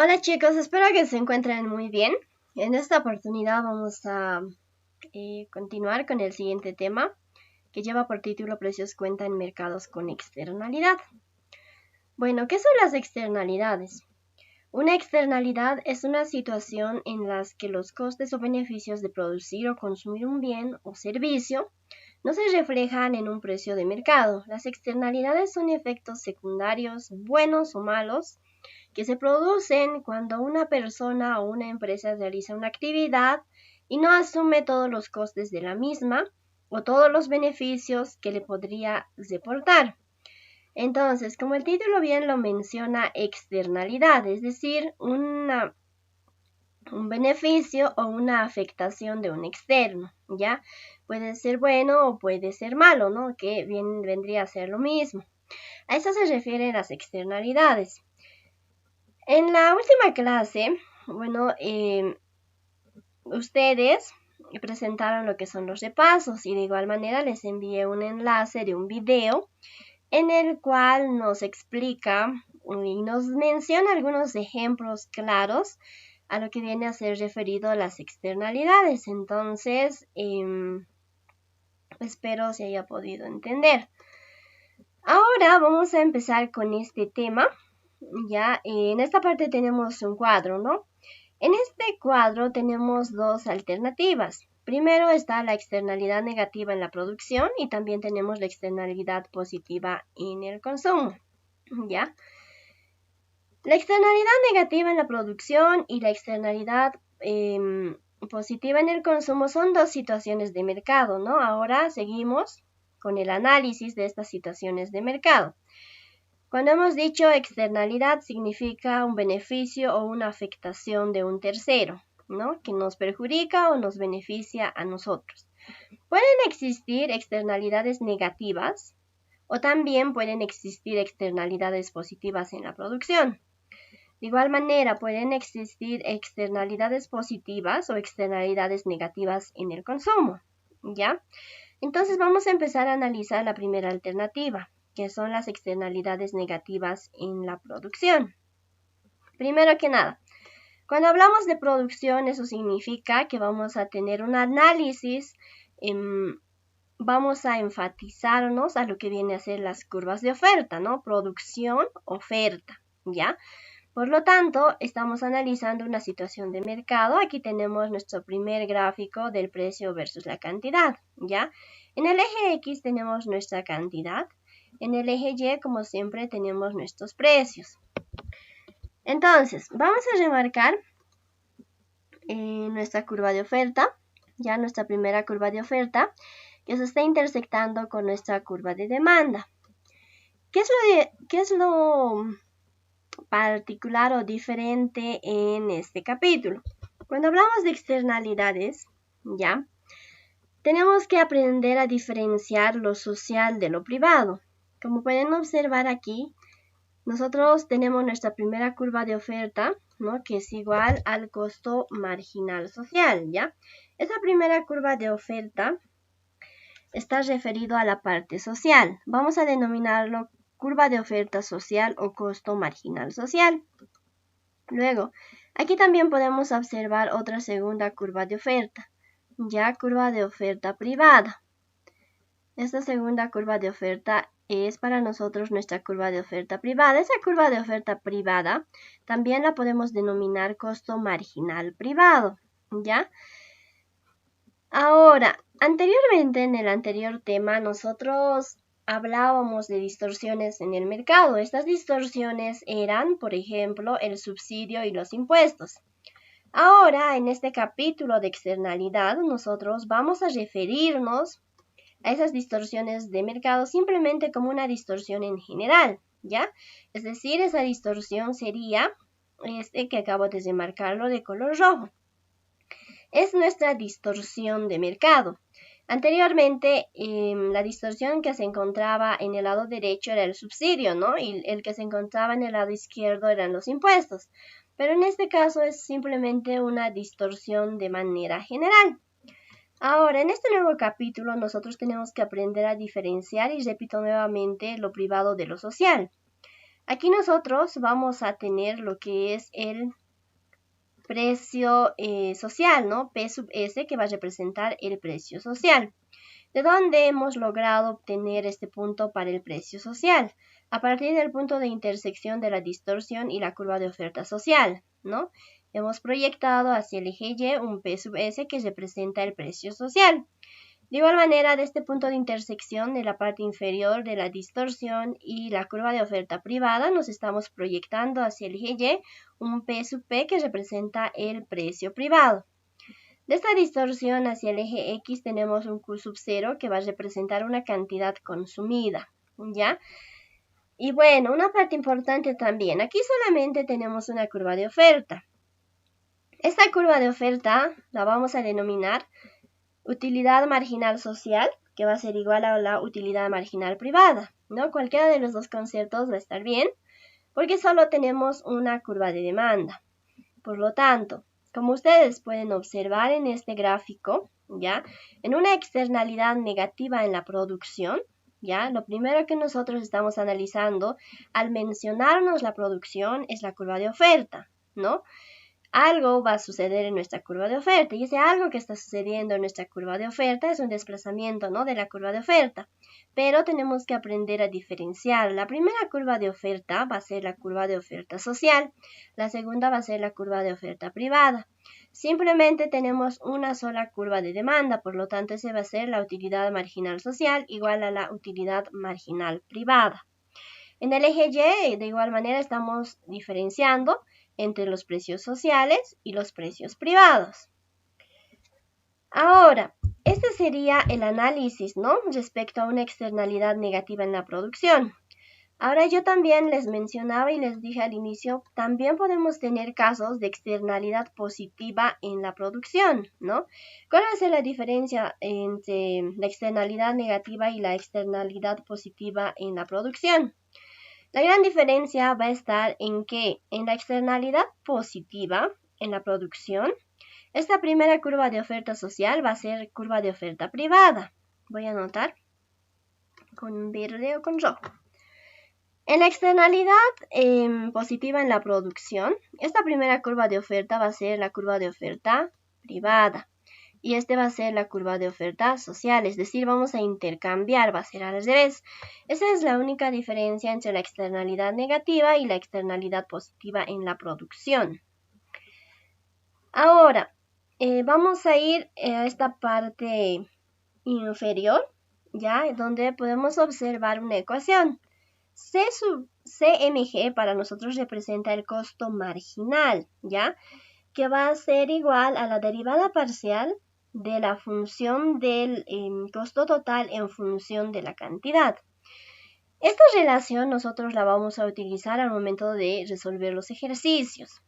Hola chicos, espero que se encuentren muy bien. En esta oportunidad vamos a continuar con el siguiente tema que lleva por título Precios cuenta en mercados con externalidad. Bueno, ¿qué son las externalidades? Una externalidad es una situación en la que los costes o beneficios de producir o consumir un bien o servicio no se reflejan en un precio de mercado. Las externalidades son efectos secundarios, buenos o malos, que se producen cuando una persona o una empresa realiza una actividad y no asume todos los costes de la misma o todos los beneficios que le podría reportar. Entonces, como el título bien lo menciona, externalidad, es decir, un beneficio o una afectación de un externo, ¿ya? Puede ser bueno o puede ser malo, ¿no? Que bien vendría a ser lo mismo. A eso se refieren las externalidades. En la última clase, ustedes presentaron lo que son los repasos y de igual manera les envié un enlace de un video en el cual nos explica y nos menciona algunos ejemplos claros a lo que viene a ser referido a las externalidades. Entonces, espero se haya podido entender. Ahora vamos a empezar con este tema. Ya, en esta parte tenemos un cuadro, ¿no? En este cuadro tenemos dos alternativas. Primero está la externalidad negativa en la producción y también tenemos la externalidad positiva en el consumo, ¿ya? La externalidad negativa en la producción y la externalidad positiva en el consumo son dos situaciones de mercado, ¿no? Ahora seguimos con el análisis de estas situaciones de mercado. Cuando hemos dicho externalidad significa un beneficio o una afectación de un tercero, ¿no? Que nos perjudica o nos beneficia a nosotros. Pueden existir externalidades negativas o también pueden existir externalidades positivas en la producción. De igual manera, pueden existir externalidades positivas o externalidades negativas en el consumo, ¿ya? Entonces vamos a empezar a analizar la primera alternativa, que son las externalidades negativas en la producción. Primero que nada, cuando hablamos de producción, eso significa que vamos a tener un análisis, vamos a enfatizarnos a lo que viene a ser las curvas de oferta, ¿no? Producción, oferta, ¿ya? Por lo tanto, estamos analizando una situación de mercado. Aquí tenemos nuestro primer gráfico del precio versus la cantidad, ¿ya? En el eje X tenemos nuestra cantidad. En el eje Y, como siempre, tenemos nuestros precios. Entonces, vamos a remarcar nuestra curva de oferta, ya nuestra primera curva de oferta, que se está intersectando con nuestra curva de demanda. ¿Qué es lo particular o diferente en este capítulo? Cuando hablamos de externalidades, ya, tenemos que aprender a diferenciar lo social de lo privado. Como pueden observar aquí, nosotros tenemos nuestra primera curva de oferta, ¿no? Que es igual al costo marginal social, ¿ya? Esa primera curva de oferta está referido a la parte social. Vamos a denominarlo curva de oferta social o costo marginal social. Luego, aquí también podemos observar otra segunda curva de oferta, ya curva de oferta privada. Esta segunda curva de oferta es para nosotros nuestra curva de oferta privada. Esa curva de oferta privada también la podemos denominar costo marginal privado, ¿ya? Ahora, anteriormente en el anterior tema nosotros hablábamos de distorsiones en el mercado. Estas distorsiones eran, por ejemplo, el subsidio y los impuestos. Ahora, en este capítulo de externalidad, nosotros vamos a referirnos a esas distorsiones de mercado simplemente como una distorsión en general, ¿ya? Es decir, esa distorsión sería este que acabo de remarcarlo de color rojo. Es nuestra distorsión de mercado. Anteriormente, la distorsión que se encontraba en el lado derecho era el subsidio, ¿no? Y el que se encontraba en el lado izquierdo eran los impuestos. Pero en este caso es simplemente una distorsión de manera general. Ahora, en este nuevo capítulo nosotros tenemos que aprender a diferenciar, y repito nuevamente, lo privado de lo social. Aquí nosotros vamos a tener lo que es el precio social, ¿no? P sub S, que va a representar el precio social. ¿De dónde hemos logrado obtener este punto para el precio social? A partir del punto de intersección de la distorsión y la curva de oferta social, ¿no? Hemos proyectado hacia el eje Y un P sub S que representa el precio social. De igual manera, de este punto de intersección de la parte inferior de la distorsión y la curva de oferta privada, nos estamos proyectando hacia el eje Y un P sub P que representa el precio privado. De esta distorsión hacia el eje X tenemos un Q sub 0 que va a representar una cantidad consumida, ¿ya? Y bueno, una parte importante también, aquí solamente tenemos una curva de oferta. Esta curva de oferta la vamos a denominar utilidad marginal social, que va a ser igual a la utilidad marginal privada, ¿no? Cualquiera de los dos conceptos va a estar bien, porque solo tenemos una curva de demanda. Por lo tanto, como ustedes pueden observar en este gráfico, ¿ya? En una externalidad negativa en la producción, ¿ya? Lo primero que nosotros estamos analizando al mencionarnos la producción es la curva de oferta, ¿no? Algo va a suceder en nuestra curva de oferta y ese algo que está sucediendo en nuestra curva de oferta es un desplazamiento, ¿no? de la curva de oferta. Pero tenemos que aprender a diferenciar. La primera curva de oferta va a ser la curva de oferta social. La segunda va a ser la curva de oferta privada. Simplemente tenemos una sola curva de demanda, por lo tanto esa va a ser la utilidad marginal social igual a la utilidad marginal privada. En el eje Y, de igual manera, estamos diferenciando entre los precios sociales y los precios privados. Ahora, este sería el análisis, ¿no? Respecto a una externalidad negativa en la producción. Ahora yo también les mencionaba y les dije al inicio, también podemos tener casos de externalidad positiva en la producción, ¿no? ¿Cuál va a ser la diferencia entre la externalidad negativa y la externalidad positiva en la producción? La gran diferencia va a estar en que en la externalidad positiva, en la producción, esta primera curva de oferta social va a ser curva de oferta privada. Voy a anotar con verde o con rojo. En la externalidad positiva en la producción, esta primera curva de oferta va a ser la curva de oferta privada. Y este va a ser la curva de oferta social, es decir, vamos a intercambiar, va a ser al revés. Esa es la única diferencia entre la externalidad negativa y la externalidad positiva en la producción. Ahora, vamos a ir a esta parte inferior, ¿ya? Donde podemos observar una ecuación. C sub CMG para nosotros representa el costo marginal, ¿ya? Que va a ser igual a la derivada parcial de la función del costo total en función de la cantidad. Esta relación nosotros la vamos a utilizar al momento de resolver los ejercicios,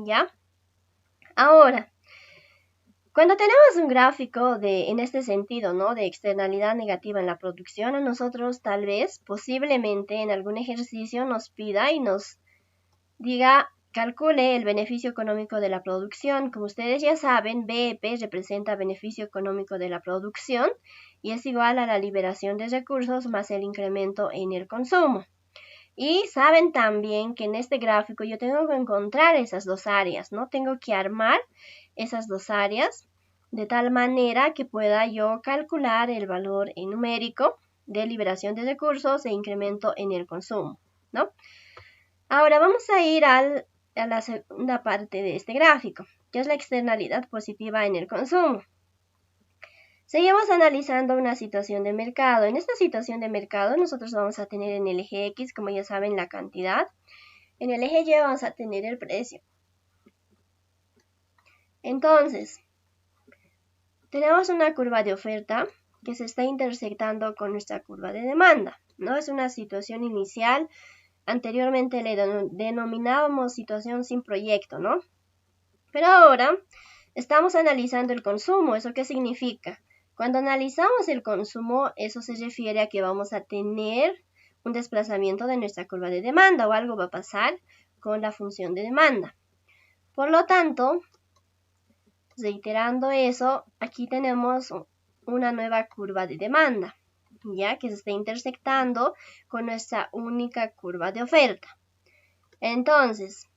¿ya? Ahora, cuando tenemos un gráfico en este sentido, ¿no? De externalidad negativa en la producción, a nosotros tal vez, posiblemente en algún ejercicio nos pida y nos diga: calcule el beneficio económico de la producción. Como ustedes ya saben, BEP representa beneficio económico de la producción y es igual a la liberación de recursos más el incremento en el consumo. Y saben también que en este gráfico yo tengo que encontrar esas dos áreas, ¿no? Tengo que armar esas dos áreas de tal manera que pueda yo calcular el valor numérico de liberación de recursos e incremento en el consumo, ¿no? Ahora vamos a ir a la segunda parte de este gráfico, que es la externalidad positiva en el consumo. Seguimos analizando una situación de mercado. En esta situación de mercado nosotros vamos a tener en el eje X, como ya saben, la cantidad. En el eje Y vamos a tener el precio. Entonces, tenemos una curva de oferta que se está intersectando con nuestra curva de demanda, ¿no? Es una situación inicial. Anteriormente le denominábamos situación sin proyecto, ¿no? Pero ahora estamos analizando el consumo. ¿Eso qué significa? Cuando analizamos el consumo, eso se refiere a que vamos a tener un desplazamiento de nuestra curva de demanda o algo va a pasar con la función de demanda. Por lo tanto, reiterando eso, aquí tenemos una nueva curva de demanda, ya que se está intersectando con nuestra única curva de oferta. Entonces,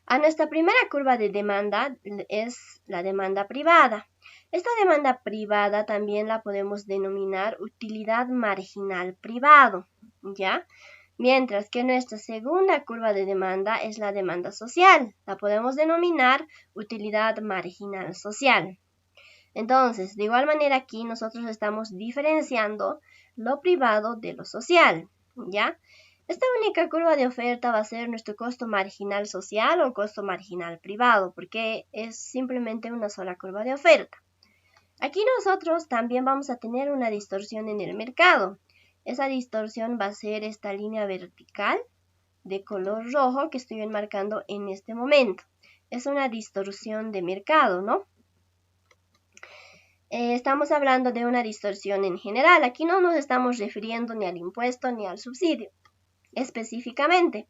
a nuestra primera curva de demanda es la demanda privada. Esta demanda privada también la podemos denominar utilidad marginal privado, ¿ya? Mientras que nuestra segunda curva de demanda es la demanda social. La podemos denominar utilidad marginal social. Entonces, de igual manera aquí nosotros estamos diferenciando lo privado de lo social, ¿ya? Esta única curva de oferta va a ser nuestro costo marginal social o costo marginal privado, porque es simplemente una sola curva de oferta. Aquí nosotros también vamos a tener una distorsión en el mercado. Esa distorsión va a ser esta línea vertical de color rojo que estoy enmarcando en este momento. Es una distorsión de mercado, ¿no? Estamos hablando de una distorsión en general. Aquí no nos estamos refiriendo ni al impuesto ni al subsidio específicamente.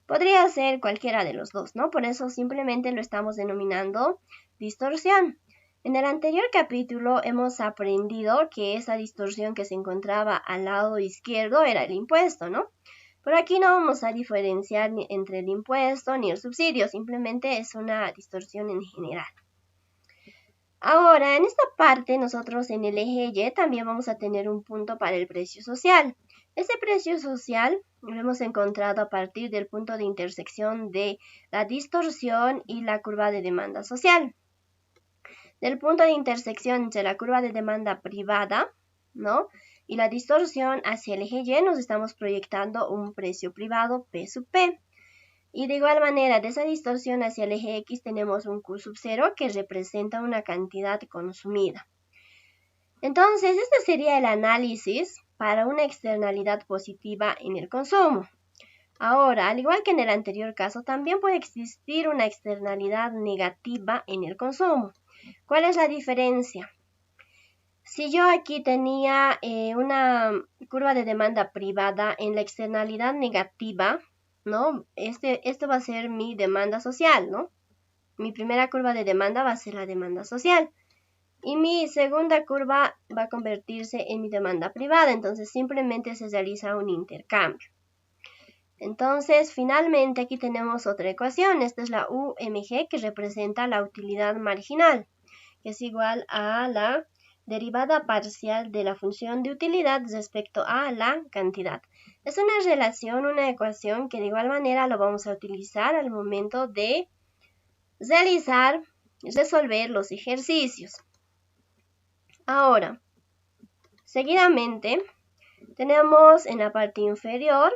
Podría ser cualquiera de los dos, ¿no? Por eso simplemente lo estamos denominando distorsión. En el anterior capítulo hemos aprendido que esa distorsión que se encontraba al lado izquierdo era el impuesto, ¿no? Pero aquí no vamos a diferenciar entre el impuesto ni el subsidio, simplemente es una distorsión en general. Ahora, en esta parte, nosotros en el eje Y también vamos a tener un punto para el precio social. Ese precio social lo hemos encontrado a partir del punto de intersección de la distorsión y la curva de demanda social. Del punto de intersección entre la curva de demanda privada, ¿no?, y la distorsión hacia el eje Y nos estamos proyectando un precio privado P sub P. Y de igual manera, de esa distorsión hacia el eje X tenemos un Q sub 0 que representa una cantidad consumida. Entonces, este sería el análisis para una externalidad positiva en el consumo. Ahora, al igual que en el anterior caso, también puede existir una externalidad negativa en el consumo. ¿Cuál es la diferencia? Si yo aquí tenía una curva de demanda privada en la externalidad negativa, ¿no? Esto va a ser mi demanda social, ¿no? Mi primera curva de demanda va a ser la demanda social. Y mi segunda curva va a convertirse en mi demanda privada. Entonces, simplemente se realiza un intercambio. Entonces, finalmente, aquí tenemos otra ecuación. Esta es la UMG, que representa la utilidad marginal, que es igual a la derivada parcial de la función de utilidad respecto a la cantidad. Es una relación, una ecuación que de igual manera lo vamos a utilizar al momento de resolver los ejercicios. Ahora, seguidamente, tenemos en la parte inferior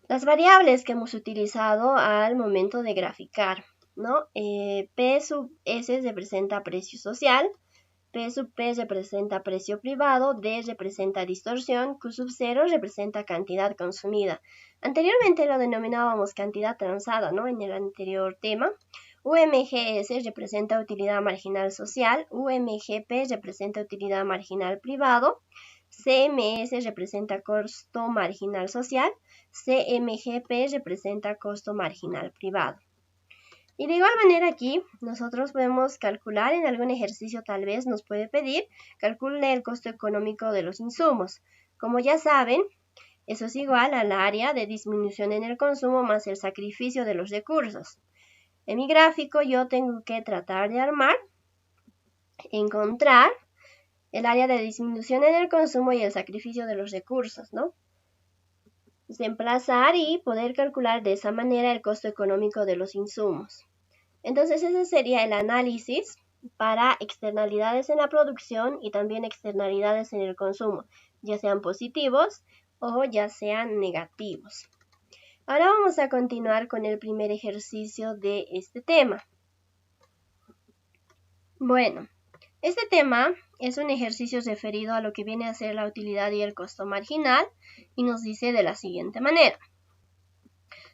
las variables que hemos utilizado al momento de graficar, ¿no? P sub S representa precio social, P sub P representa precio privado, D representa distorsión, Q sub 0 representa cantidad consumida. Anteriormente lo denominábamos cantidad transada, ¿no?, en el anterior tema. UMGS representa utilidad marginal social, UMGP representa utilidad marginal privado, CMS representa costo marginal social, CMGP representa costo marginal privado. Y de igual manera aquí nosotros podemos calcular, en algún ejercicio tal vez nos puede pedir, calcule el costo económico de los insumos. Como ya saben, eso es igual al área de disminución en el consumo más el sacrificio de los recursos. En mi gráfico yo tengo que tratar de encontrar el área de disminución en el consumo y el sacrificio de los recursos, ¿no? Reemplazar y poder calcular de esa manera el costo económico de los insumos. Entonces ese sería el análisis para externalidades en la producción y también externalidades en el consumo, ya sean positivos o ya sean negativos. Ahora vamos a continuar con el primer ejercicio de este tema. Bueno, este tema es un ejercicio referido a lo que viene a ser la utilidad y el costo marginal y nos dice de la siguiente manera.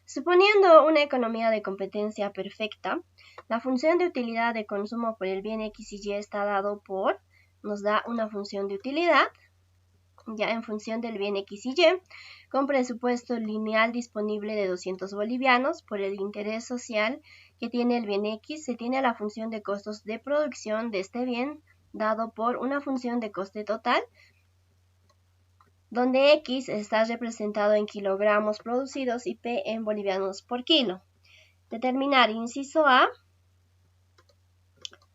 Suponiendo una economía de competencia perfecta, la función de utilidad de consumo por el bien X y Y está dado por, nos da una función de utilidad, ya en función del bien X y Y, con presupuesto lineal disponible de 200 bolivianos por el interés social que tiene el bien X, se tiene la función de costos de producción de este bien dado por una función de coste total donde X está representado en kilogramos producidos y P en bolivianos por kilo. Determinar, inciso A,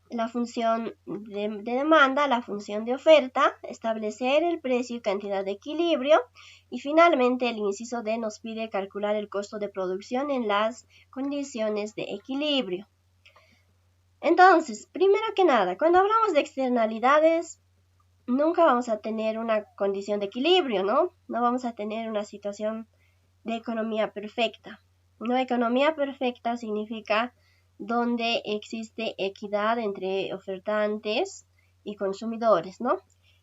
la función de demanda, la función de oferta, establecer el precio y cantidad de equilibrio, y finalmente el inciso D nos pide calcular el costo de producción en las condiciones de equilibrio. Entonces, primero que nada, cuando hablamos de externalidades, nunca vamos a tener una condición de equilibrio, ¿no? No vamos a tener una situación de economía perfecta. No, economía perfecta significa donde existe equidad entre ofertantes y consumidores, ¿no?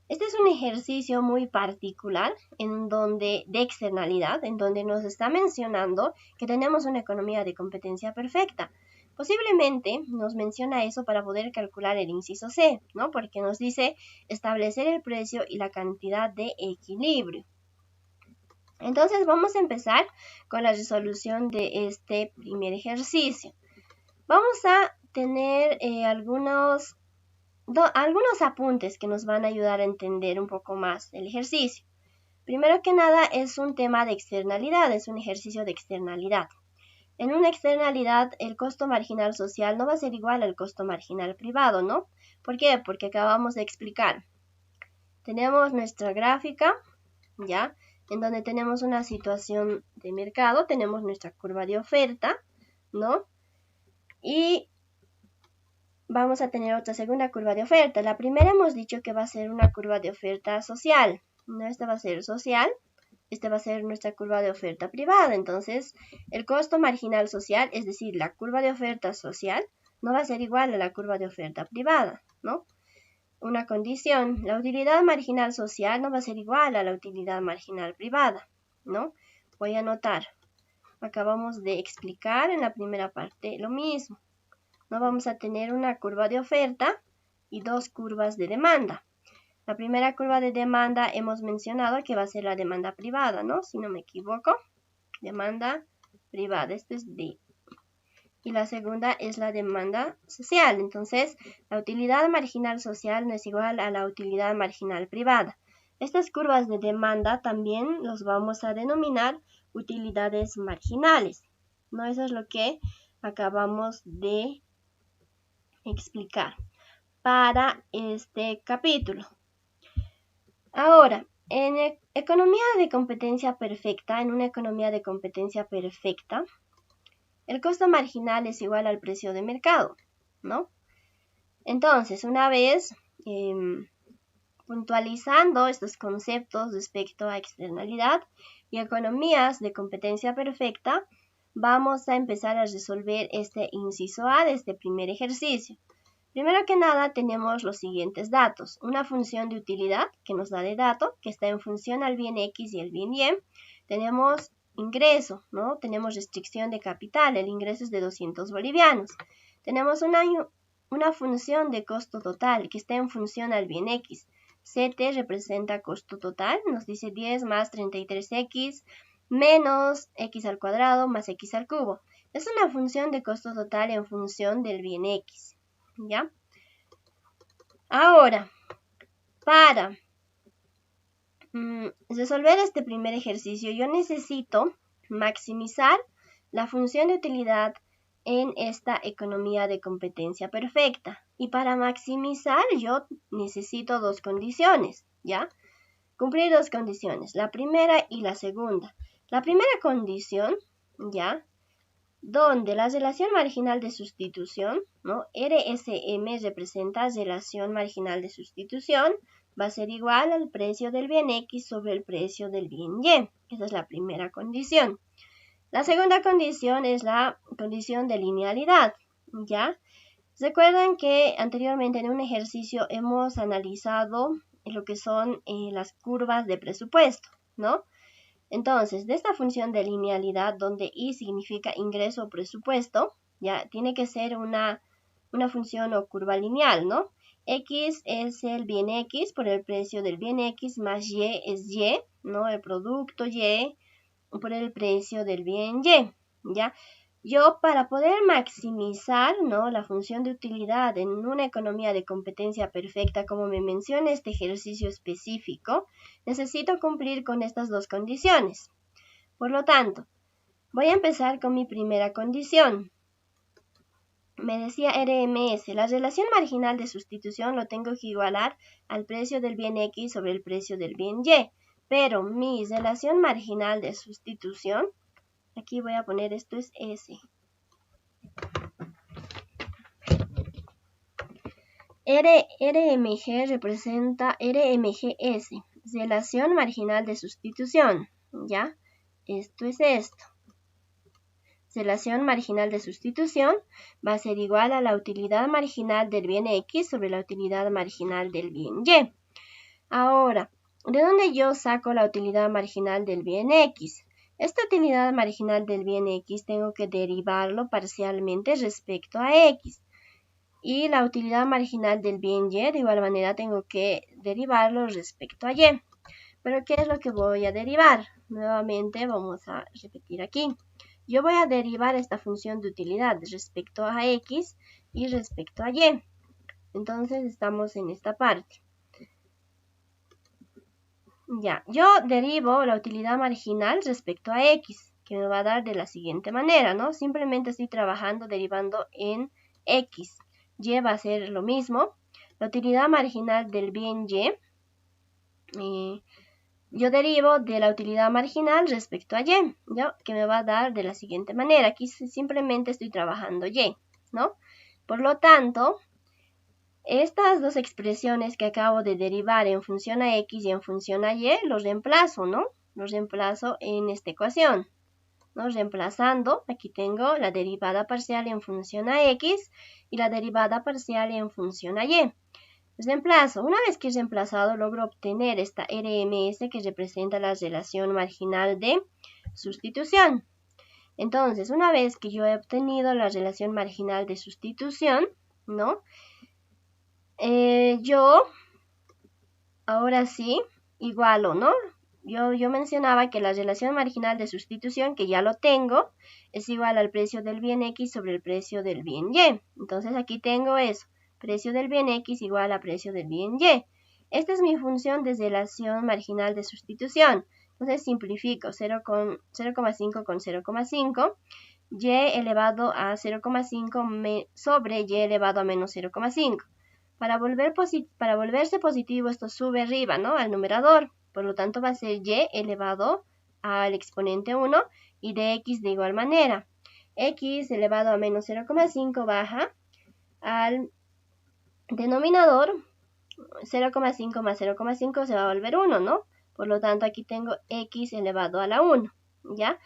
Este es un ejercicio muy particular de externalidad, en donde nos está mencionando que tenemos una economía de competencia perfecta. Posiblemente nos menciona eso para poder calcular el inciso C, ¿no? Porque nos dice establecer el precio y la cantidad de equilibrio. Entonces vamos a empezar con la resolución de este primer ejercicio. Vamos a tener algunos apuntes que nos van a ayudar a entender un poco más el ejercicio. Primero que nada es un tema de externalidad, es un ejercicio de externalidad. En una externalidad el costo marginal social no va a ser igual al costo marginal privado, ¿no? ¿Por qué? Porque acabamos de explicar. Tenemos nuestra gráfica, ¿ya? En donde tenemos una situación de mercado, tenemos nuestra curva de oferta, ¿no? Y vamos a tener otra segunda curva de oferta. La primera hemos dicho que va a ser una curva de oferta social, ¿no? Esta va a ser social, esta va a ser nuestra curva de oferta privada. Entonces, el costo marginal social, es decir, la curva de oferta social, no va a ser igual a la curva de oferta privada, ¿no? Una condición, la utilidad marginal social no va a ser igual a la utilidad marginal privada, ¿no? Voy a anotar. Acabamos de explicar en la primera parte lo mismo. No vamos a tener una curva de oferta y dos curvas de demanda. La primera curva de demanda hemos mencionado que va a ser la demanda privada, ¿no? Si no me equivoco, demanda privada, esto es D. Y la segunda es la demanda social. Entonces, la utilidad marginal social no es igual a la utilidad marginal privada. Estas curvas de demanda también los vamos a denominar utilidades marginales, ¿no? Eso es lo que acabamos de explicar para este capítulo. Ahora, en economía de competencia perfecta, en una economía de competencia perfecta, el costo marginal es igual al precio de mercado, ¿no? Entonces, una vez puntualizando estos conceptos respecto a externalidad y economías de competencia perfecta, vamos a empezar a resolver este inciso A de este primer ejercicio. Primero que nada tenemos los siguientes datos. Una función de utilidad que nos da de dato, que está en función al bien X y el bien Y. Tenemos ingreso, ¿no? Tenemos restricción de capital, el ingreso es de 200 bolivianos. Tenemos una función de costo total que está en función al bien X. CT representa costo total, nos dice 10 más 33X menos X al cuadrado más X al cubo. Es una función de costo total en función del bien X, ¿ya? Ahora, para resolver este primer ejercicio, yo necesito maximizar la función de utilidad en esta economía de competencia perfecta. Y para maximizar yo necesito dos condiciones, ¿ya? Cumplir dos condiciones, la primera y la segunda. La primera condición, ¿ya? Donde la relación marginal de sustitución, ¿no? RSM representa relación marginal de sustitución, va a ser igual al precio del bien X sobre el precio del bien Y. Esa es la primera condición. La segunda condición es la condición de linealidad, ¿ya? Recuerdan que anteriormente en un ejercicio hemos analizado lo que son las curvas de presupuesto, ¿no? Entonces, de esta función de linealidad, donde I significa ingreso o presupuesto, ya tiene que ser una función o curva lineal, ¿no? X es el bien X por el precio del bien X, más Y es Y, ¿no? El producto Y por el precio del bien Y, ¿ya? Yo, para poder maximizar, ¿no?, la función de utilidad en una economía de competencia perfecta, como me menciona este ejercicio específico, necesito cumplir con estas dos condiciones. Por lo tanto, voy a empezar con mi primera condición. Me decía RMS, la relación marginal de sustitución lo tengo que igualar al precio del bien X sobre el precio del bien Y. Pero mi relación marginal de sustitución, aquí voy a poner esto es S. RMG representa RMGS, relación marginal de sustitución, ¿ya? Esto es esto. Relación marginal de sustitución va a ser igual a la utilidad marginal del bien X sobre la utilidad marginal del bien Y. Ahora, ¿de dónde yo saco la utilidad marginal del bien X? Esta utilidad marginal del bien X tengo que derivarlo parcialmente respecto a X. Y la utilidad marginal del bien Y, de igual manera, tengo que derivarlo respecto a Y. Pero, ¿qué es lo que voy a derivar? Nuevamente, vamos a repetir aquí. Yo voy a derivar esta función de utilidad respecto a X y respecto a Y. Entonces, estamos en esta parte. Ya, yo derivo la utilidad marginal respecto a X, que me va a dar de la siguiente manera, ¿no? Simplemente estoy trabajando derivando en X. Y va a ser lo mismo. La utilidad marginal del bien Y, yo derivo de la utilidad marginal respecto a Y, ¿no?, que me va a dar de la siguiente manera. Aquí simplemente estoy trabajando Y, ¿no? Por lo tanto, estas dos expresiones que acabo de derivar en función a X y en función a Y, los reemplazo, ¿no? Los reemplazo en esta ecuación, ¿no? Reemplazando, aquí tengo la derivada parcial en función a X y la derivada parcial en función a Y. Reemplazo. Una vez que he reemplazado, logro obtener esta RMS que representa la relación marginal de sustitución. Entonces, una vez que yo he obtenido la relación marginal de sustitución, ¿no?, yo ahora sí igualo, ¿no? Yo mencionaba que la relación marginal de sustitución, que ya lo tengo, es igual al precio del bien X sobre el precio del bien Y. Entonces aquí tengo eso, precio del bien X igual a precio del bien Y. Esta es mi función de relación marginal de sustitución. Entonces simplifico 0,5 con 0,5, y elevado a 0,5 sobre y elevado a menos 0,5. Para volverse positivo, esto sube arriba, ¿no?, al numerador. Por lo tanto, va a ser y elevado al exponente 1 y de x de igual manera. X elevado a menos 0,5 baja al denominador. 0,5 más 0,5 se va a volver 1, ¿no? Por lo tanto, aquí tengo x elevado a la 1, ¿ya?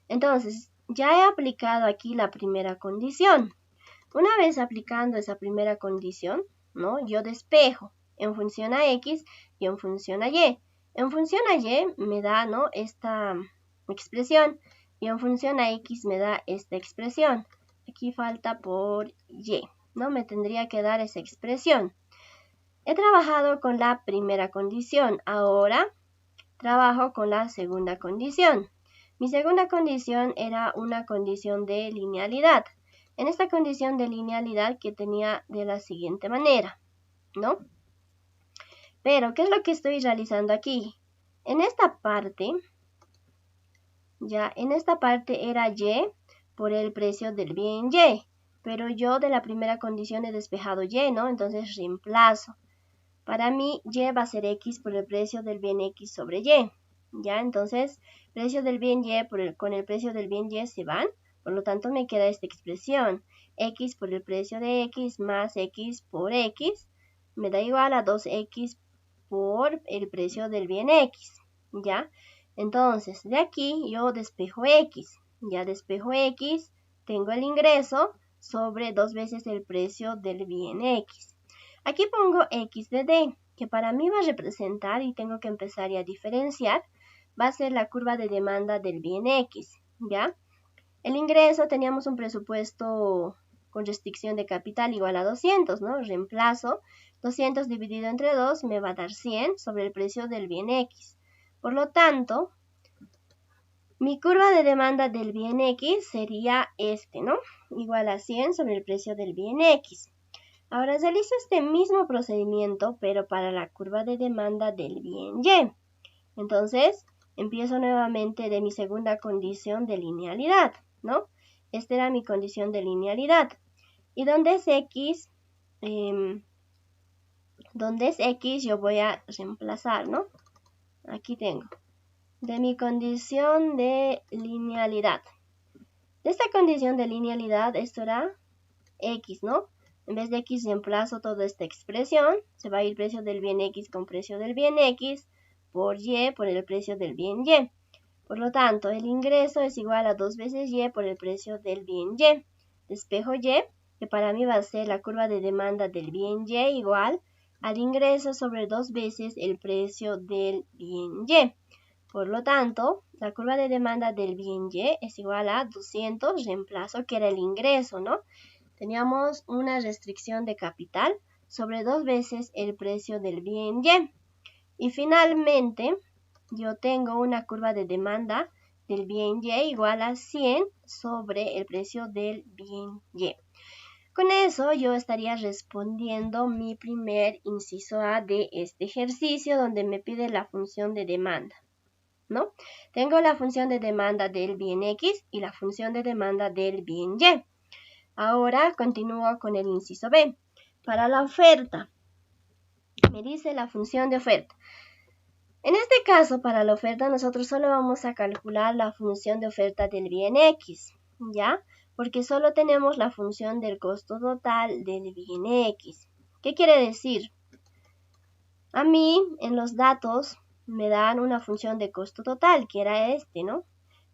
Entonces, ya he aplicado aquí la primera condición. Una vez aplicando esa primera condición, ¿no?, yo despejo en función a X y en función a Y. En función a Y me da, ¿no?, esta expresión, y en función a X me da esta expresión. Aquí falta por Y, ¿no? Me tendría que dar esa expresión. He trabajado con la primera condición, ahora trabajo con la segunda condición. Mi segunda condición era una condición de linealidad. En esta condición de linealidad que tenía de la siguiente manera, ¿no? Pero, ¿qué es lo que estoy realizando aquí? En esta parte, ya, en esta parte era Y por el precio del bien Y, pero yo de la primera condición he despejado Y, ¿no? Entonces reemplazo. Para mí, Y va a ser X por el precio del bien X sobre Y, ¿ya? Entonces, precio del bien Y con el precio del bien Y se van. Por lo tanto, me queda esta expresión, X por el precio de X más X por X, me da igual a 2X por el precio del bien X, ¿ya? Entonces, de aquí yo despejo X, ya despejo X, tengo el ingreso sobre 2 veces el precio del bien X. Aquí pongo X de D, que para mí va a representar, y tengo que empezar a diferenciar, va a ser la curva de demanda del bien X, ¿ya? El ingreso, teníamos un presupuesto con restricción de capital igual a 200, ¿no? Reemplazo 200 dividido entre 2 me va a dar 100 sobre el precio del bien X. Por lo tanto, Mi curva de demanda del bien X sería este, ¿no? Igual a 100 sobre el precio del bien X. Ahora realizo este mismo procedimiento, pero para la curva de demanda del bien Y. Entonces, empiezo nuevamente de mi segunda condición de linealidad, ¿no? Esta era mi condición de linealidad. Y donde es X, yo voy a reemplazar, ¿no? Aquí tengo. De mi condición de linealidad. De esta condición de linealidad, esto era X, ¿no? En vez de X reemplazo toda esta expresión. Se va a ir precio del bien X con precio del bien X por Y por el precio del bien Y. Por lo tanto, el ingreso es igual a 2 veces Y por el precio del bien Y. Despejo Y, que para mí va a ser la curva de demanda del bien Y igual al ingreso sobre 2 veces el precio del bien Y. Por lo tanto, la curva de demanda del bien Y es igual a 200, reemplazo, que era el ingreso, ¿no? Teníamos una restricción de capital sobre 2 veces el precio del bien Y. Y finalmente, yo tengo una curva de demanda del bien Y igual a 100 sobre el precio del bien Y. Con eso yo estaría respondiendo mi primer inciso A de este ejercicio donde me pide la función de demanda, ¿no? Tengo la función de demanda del bien X y la función de demanda del bien Y. Ahora continúo con el inciso B. Para la oferta, me dice la función de oferta. En este caso, para la oferta, nosotros solo vamos a calcular la función de oferta del bien X, ¿ya? Porque solo tenemos la función del costo total del bien X. ¿Qué quiere decir? A mí, en los datos, me dan una función de costo total, que era este, ¿no?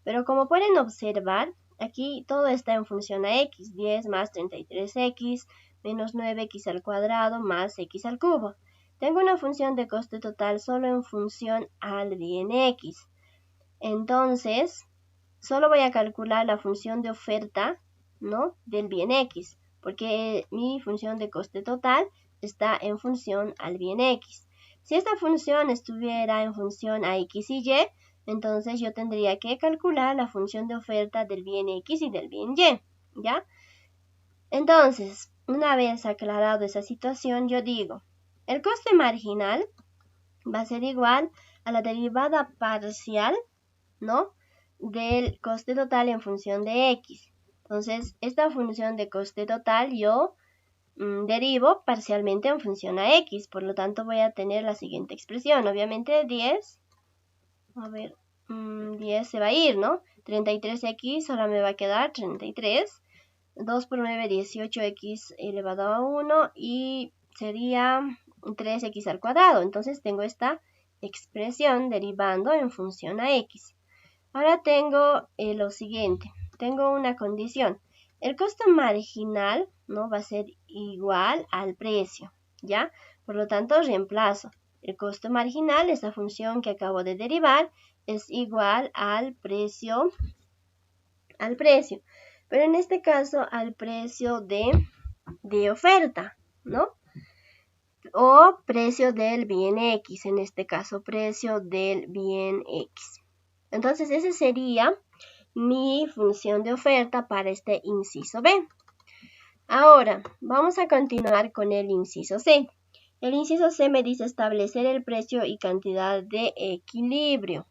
Pero como pueden observar, aquí todo está en función a x, 10 más 33x menos 9x al cuadrado más x al cubo. Tengo una función de coste total solo en función al bien x. Entonces, solo voy a calcular la función de oferta, ¿no? Del bien x, porque mi función de coste total está en función al bien x. Si esta función estuviera en función a x y y, entonces yo tendría que calcular la función de oferta del bien X y del bien Y, ¿ya? Entonces, una vez aclarado esa situación, yo digo, el coste marginal va a ser igual a la derivada parcial, ¿no? Del coste total en función de X. Entonces, esta función de coste total yo derivo parcialmente en función a X, por lo tanto voy a tener la siguiente expresión. Obviamente 10, 10 se va a ir, ¿no? 33x solo me va a quedar 33. 2 por 9, 18x elevado a 1 y sería 3x al cuadrado. Entonces tengo esta expresión derivando en función a x. Ahora tengo lo siguiente. Tengo una condición. El costo marginal, ¿no? Va a ser igual al precio, ¿ya? Por lo tanto, reemplazo. El costo marginal, esa función que acabo de derivar, es igual al precio. Pero en este caso, al precio de oferta, ¿no? O precio del bien X, en este caso, precio del bien X. Entonces, ese sería mi función de oferta para este inciso B. Ahora, vamos a continuar con el inciso C. El inciso C me dice establecer el precio y cantidad de equilibrio.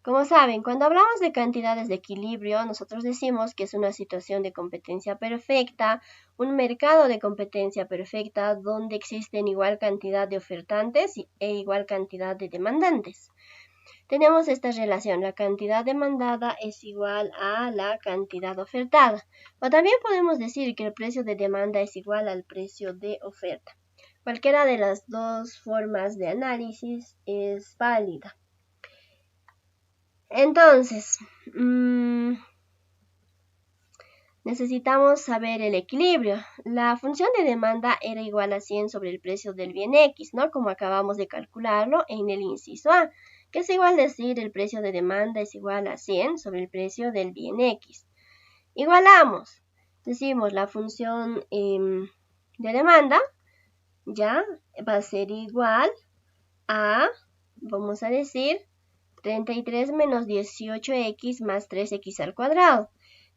Como saben, cuando hablamos de cantidades de equilibrio, nosotros decimos que es una situación de competencia perfecta, un mercado de competencia perfecta donde existen igual cantidad de ofertantes e igual cantidad de demandantes. Tenemos esta relación, la cantidad demandada es igual a la cantidad ofertada. O también podemos decir que el precio de demanda es igual al precio de oferta. Cualquiera de las dos formas de análisis es válida. Entonces, necesitamos saber el equilibrio. La función de demanda era igual a 100 sobre el precio del bien X, ¿no? Como acabamos de calcularlo en el inciso A, que es igual a decir el precio de demanda es igual a 100 sobre el precio del bien X. Igualamos. Decimos la función de demanda, ya, va a ser igual a, vamos a decir, 33 menos 18x más 3x al cuadrado.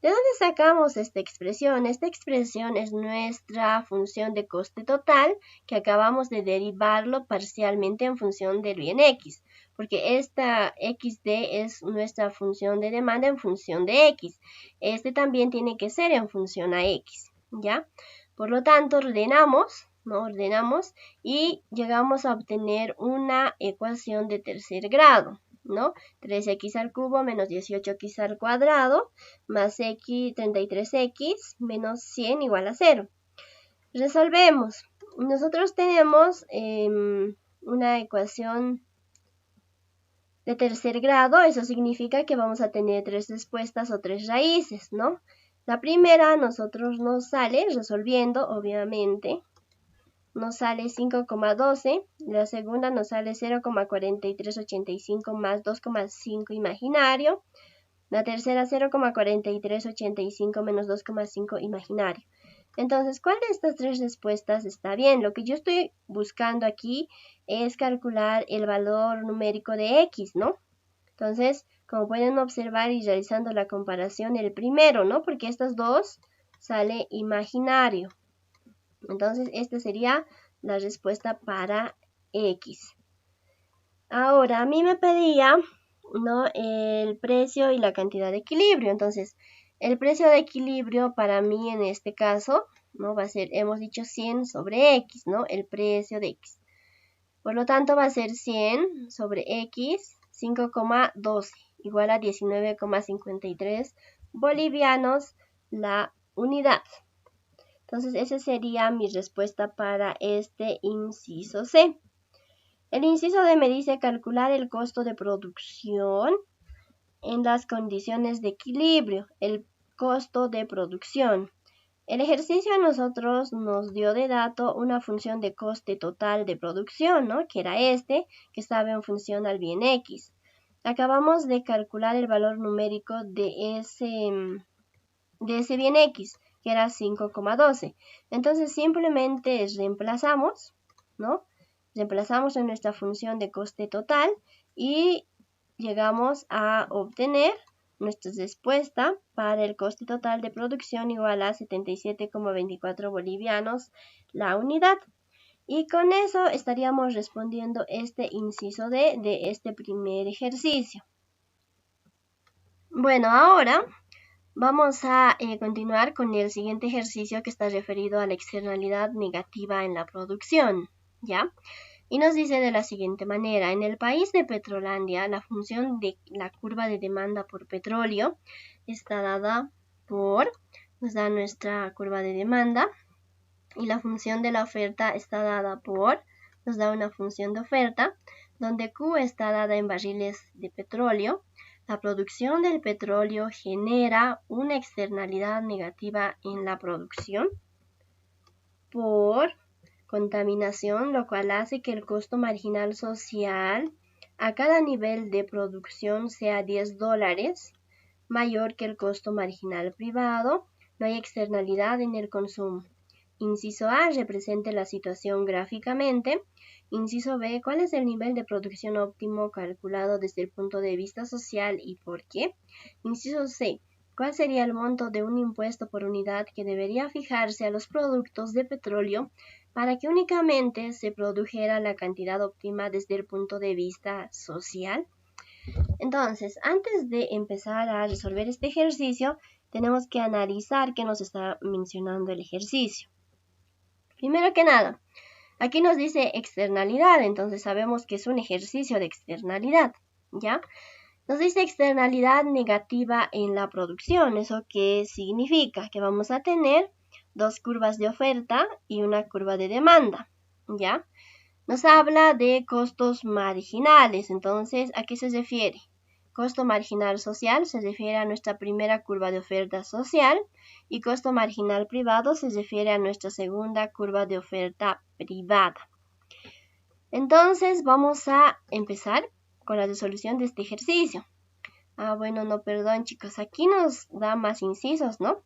¿De dónde sacamos esta expresión? Esta expresión es nuestra función de coste total que acabamos de derivarlo parcialmente en función del bien x, porque esta xd es nuestra función de demanda en función de x. Este también tiene que ser en función a x, ¿ya? Por lo tanto, ordenamos y llegamos a obtener una ecuación de tercer grado, ¿no? 3x al cubo menos 18x al cuadrado más 33x menos 100 igual a 0. Resolvemos. Nosotros tenemos una ecuación de tercer grado. Eso significa que vamos a tener 3 respuestas o 3 raíces, ¿no? La primera a nosotros nos sale, resolviendo obviamente, nos sale 5,12, la segunda nos sale 0,4385 más 2,5 imaginario, la tercera 0,4385 menos 2,5 imaginario. Entonces, ¿cuál de estas 3 respuestas está bien? Lo que yo estoy buscando aquí es calcular el valor numérico de x, ¿no? Entonces, como pueden observar y realizando la comparación, el primero, ¿no? Porque estas dos sale imaginario. Entonces, esta sería la respuesta para X. Ahora, a mí me pedía, ¿no?, el precio y la cantidad de equilibrio. Entonces, el precio de equilibrio para mí en este caso, ¿no?, va a ser, hemos dicho 100 sobre X, ¿no?, el precio de X. Por lo tanto, va a ser 100 sobre X, 5,12, igual a 19,53 bolivianos la unidad. Entonces, esa sería mi respuesta para este inciso C. El inciso D me dice calcular el costo de producción en las condiciones de equilibrio, el costo de producción. El ejercicio a nosotros nos dio de dato una función de coste total de producción, ¿no?, que era que estaba en función al bien X. Acabamos de calcular el valor numérico de ese bien X, que era 5,12. Entonces simplemente reemplazamos, ¿no? Reemplazamos en nuestra función de coste total y llegamos a obtener nuestra respuesta para el coste total de producción igual a 77,24 bolivianos la unidad. Y con eso estaríamos respondiendo este inciso D de este primer ejercicio. Bueno, ahora vamos a continuar con el siguiente ejercicio que está referido a la externalidad negativa en la producción, ¿ya? Y nos dice de la siguiente manera: en el país de Petrolandia, la función de la curva de demanda por petróleo está dada por, nos da nuestra curva de demanda, y la función de la oferta está dada por, nos da una función de oferta, donde Q está dada en barriles de petróleo. La producción del petróleo genera una externalidad negativa en la producción por contaminación, lo cual hace que el costo marginal social a cada nivel de producción sea $10 mayor que el costo marginal privado. No hay externalidad en el consumo. Inciso A, represente la situación gráficamente. Inciso B, ¿cuál es el nivel de producción óptimo calculado desde el punto de vista social y por qué? Inciso C, ¿cuál sería el monto de un impuesto por unidad que debería fijarse a los productos de petróleo para que únicamente se produjera la cantidad óptima desde el punto de vista social? Entonces, antes de empezar a resolver este ejercicio, tenemos que analizar qué nos está mencionando el ejercicio. Primero que nada, aquí nos dice externalidad, entonces sabemos que es un ejercicio de externalidad, ¿ya? Nos dice externalidad negativa en la producción. ¿Eso qué significa? Que vamos a tener dos curvas de oferta y una curva de demanda, ¿ya? Nos habla de costos marginales, entonces, ¿a qué se refiere? Costo marginal social se refiere a nuestra primera curva de oferta social y costo marginal privado se refiere a nuestra segunda curva de oferta privada. Entonces vamos a empezar con la resolución de este ejercicio. Bueno, no, perdón chicos, aquí nos da más incisos, ¿no?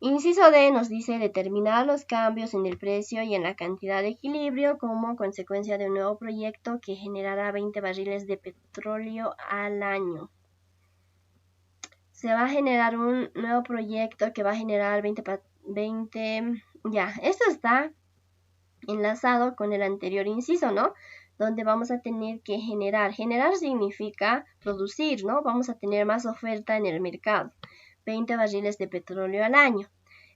Inciso D nos dice determinar los cambios en el precio y en la cantidad de equilibrio como consecuencia de un nuevo proyecto que generará 20 barriles de petróleo al año. Se va a generar un nuevo proyecto que va a generar 20, ya, esto está enlazado con el anterior inciso, ¿no? Donde vamos a tener que generar. Generar significa producir, ¿no? Vamos a tener más oferta en el mercado. 20 barriles de petróleo al año.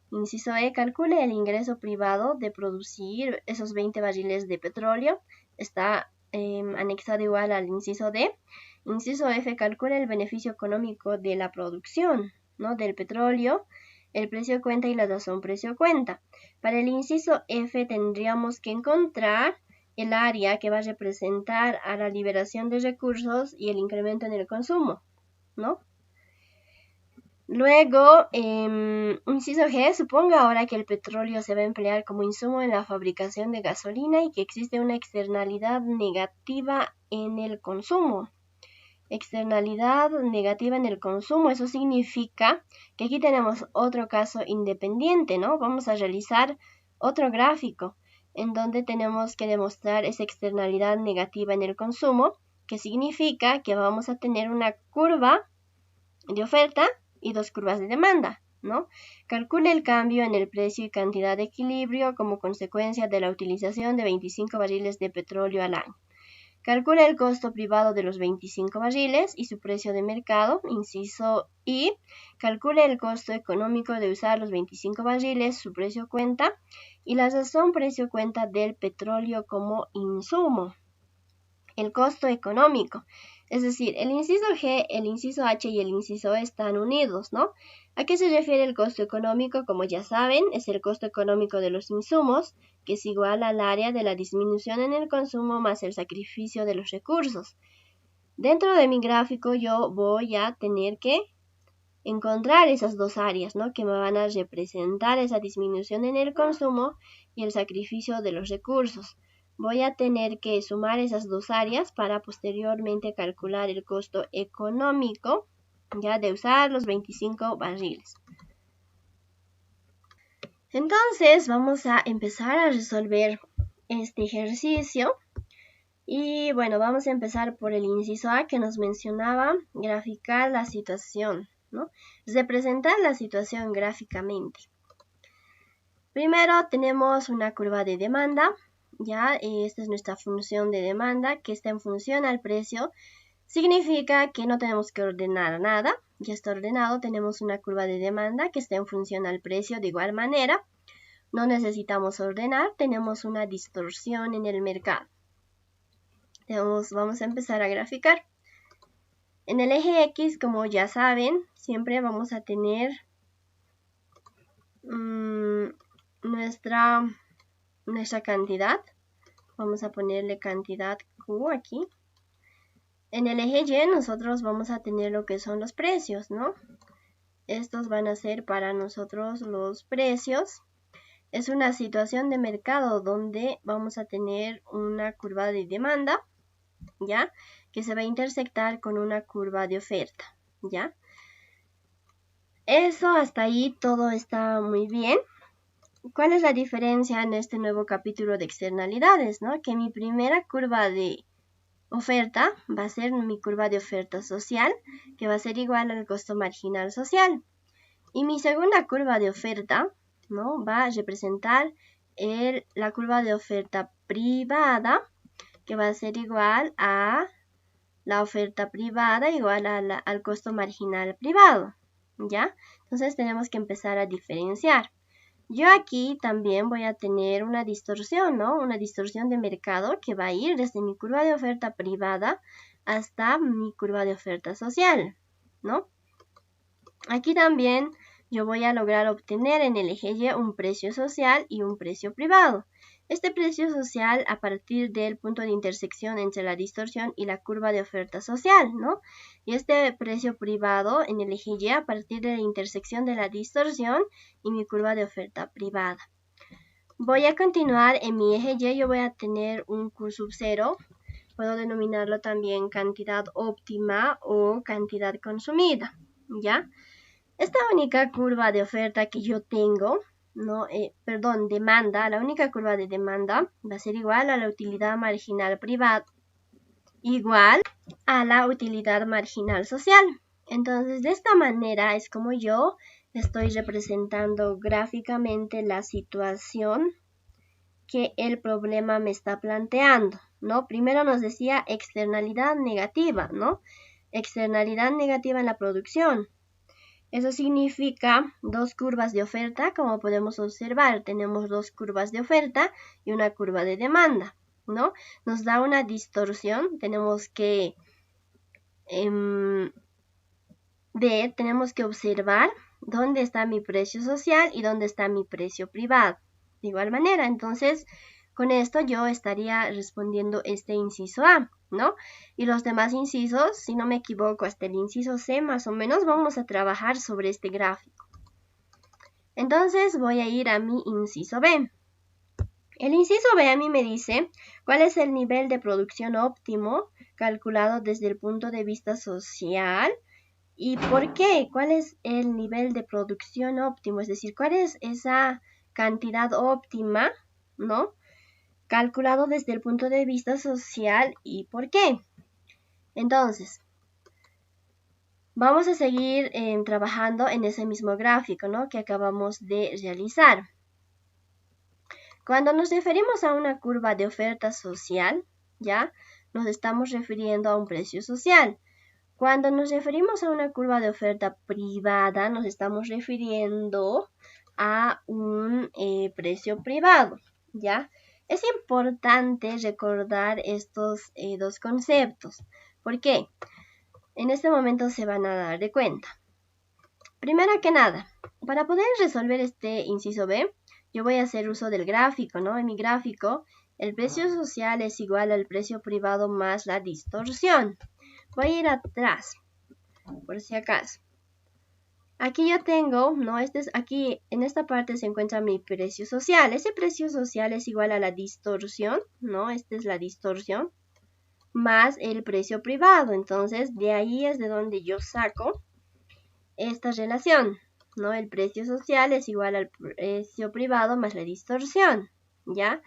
Inciso E, calcule el ingreso privado de producir esos 20 barriles de petróleo. Está anexado igual al inciso D. Inciso F, calcule el beneficio económico de la producción, ¿no? Del petróleo, el precio cuenta y la razón precio cuenta. Para el inciso F tendríamos que encontrar el área que va a representar a la liberación de recursos y el incremento en el consumo, ¿no? Luego, inciso G, suponga ahora que el petróleo se va a emplear como insumo en la fabricación de gasolina y que existe una externalidad negativa en el consumo. Externalidad negativa en el consumo, eso significa que aquí tenemos otro caso independiente, ¿no? Vamos a realizar otro gráfico en donde tenemos que demostrar esa externalidad negativa en el consumo, que significa que vamos a tener una curva de oferta y dos curvas de demanda, ¿no? Calcule el cambio en el precio y cantidad de equilibrio como consecuencia de la utilización de 25 barriles de petróleo al año. Calcule el costo privado de los 25 barriles y su precio de mercado, inciso I. Calcule el costo económico de usar los 25 barriles, su precio cuenta, y la razón precio cuenta del petróleo como insumo. El costo económico, es decir, el inciso G, el inciso H y el inciso E están unidos, ¿no? ¿A qué se refiere el costo económico? Como ya saben, es el costo económico de los insumos, que es igual al área de la disminución en el consumo más el sacrificio de los recursos. Dentro de mi gráfico yo voy a tener que encontrar esas dos áreas, ¿no? Que me van a representar esa disminución en el consumo y el sacrificio de los recursos. Voy a tener que sumar esas dos áreas para posteriormente calcular el costo económico ya de usar los 25 barriles. Entonces vamos a empezar a resolver este ejercicio. Y bueno, vamos a empezar por el inciso A que nos mencionaba graficar la situación, ¿no? Representar la situación gráficamente. Primero tenemos una curva de demanda. Ya, esta es nuestra función de demanda que está en función al precio. Significa que no tenemos que ordenar nada. Ya está ordenado. Tenemos una curva de demanda que está en función al precio de igual manera. No necesitamos ordenar. Tenemos una distorsión en el mercado. Vamos a empezar a graficar. En el eje X, como ya saben, siempre vamos a tener nuestra cantidad. Vamos a ponerle cantidad Q aquí. En el eje Y nosotros vamos a tener lo que son los precios, ¿no? Estos van a ser para nosotros los precios. Es una situación de mercado donde vamos a tener una curva de demanda, ¿ya? Que se va a intersectar con una curva de oferta, ¿ya? Eso hasta ahí todo está muy bien. ¿Cuál es la diferencia en este nuevo capítulo de externalidades, ¿no? Que mi primera curva de oferta va a ser mi curva de oferta social, que va a ser igual al costo marginal social. Y mi segunda curva de oferta, ¿no? Va a representar la curva de oferta privada, que va a ser igual a la oferta privada igual al costo marginal privado, ¿ya? Entonces tenemos que empezar a diferenciar. Yo aquí también voy a tener una distorsión, ¿no? Una distorsión de mercado que va a ir desde mi curva de oferta privada hasta mi curva de oferta social, ¿no? Aquí también yo voy a lograr obtener en el eje Y un precio social y un precio privado. Este precio social a partir del punto de intersección entre la distorsión y la curva de oferta social, ¿no? Y este precio privado en el eje Y a partir de la intersección de la distorsión y mi curva de oferta privada. Voy a continuar en mi eje Y, yo voy a tener un Q sub 0. Puedo denominarlo también cantidad óptima o cantidad consumida, ¿ya? Esta única curva de oferta que yo tengo, demanda, la única curva de demanda va a ser igual a la utilidad marginal privada, igual a la utilidad marginal social. Entonces, de esta manera es como yo estoy representando gráficamente la situación que el problema me está planteando, ¿no? Primero nos decía externalidad negativa, ¿no? Externalidad negativa en la producción. Eso significa dos curvas de oferta, como podemos observar. Tenemos dos curvas de oferta y una curva de demanda, ¿no? Nos da una distorsión. Tenemos que tenemos que observar dónde está mi precio social y dónde está mi precio privado. De igual manera, entonces, con esto yo estaría respondiendo este inciso A, ¿no? Y los demás incisos, si no me equivoco, hasta el inciso C más o menos, vamos a trabajar sobre este gráfico. Entonces voy a ir a mi inciso B. El inciso B a mí me dice cuál es el nivel de producción óptimo calculado desde el punto de vista social. ¿Y por qué? ¿Cuál es el nivel de producción óptimo? Es decir, ¿cuál es esa cantidad óptima, ¿no? Calculado desde el punto de vista social y por qué. Entonces, vamos a seguir trabajando en ese mismo gráfico, ¿no? Que acabamos de realizar. Cuando nos referimos a una curva de oferta social, ¿ya? Nos estamos refiriendo a un precio social. Cuando nos referimos a una curva de oferta privada, nos estamos refiriendo a un precio privado, ¿ya? Es importante recordar estos dos conceptos. ¿Por qué? En este momento se van a dar de cuenta. Primero que nada, para poder resolver este inciso B, yo voy a hacer uso del gráfico, ¿no? En mi gráfico, el precio social es igual al precio privado más la distorsión. Voy a ir atrás, por si acaso. Aquí yo tengo, ¿no? Aquí en esta parte se encuentra mi precio social. Ese precio social es igual a la distorsión, ¿no? Esta es la distorsión, más el precio privado. Entonces, de ahí es de donde yo saco esta relación, ¿no? El precio social es igual al precio privado más la distorsión, ¿ya?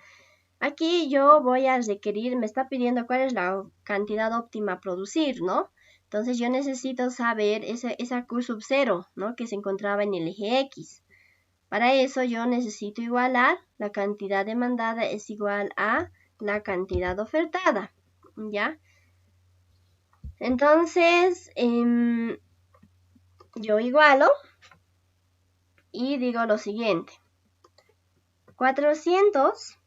Aquí yo voy a requerir, me está pidiendo cuál es la cantidad óptima a producir, ¿no? Entonces yo necesito saber esa Q sub 0, ¿no? Que se encontraba en el eje X. Para eso yo necesito igualar la cantidad demandada es igual a la cantidad ofertada, ¿ya? Entonces, yo igualo y digo lo siguiente. 400,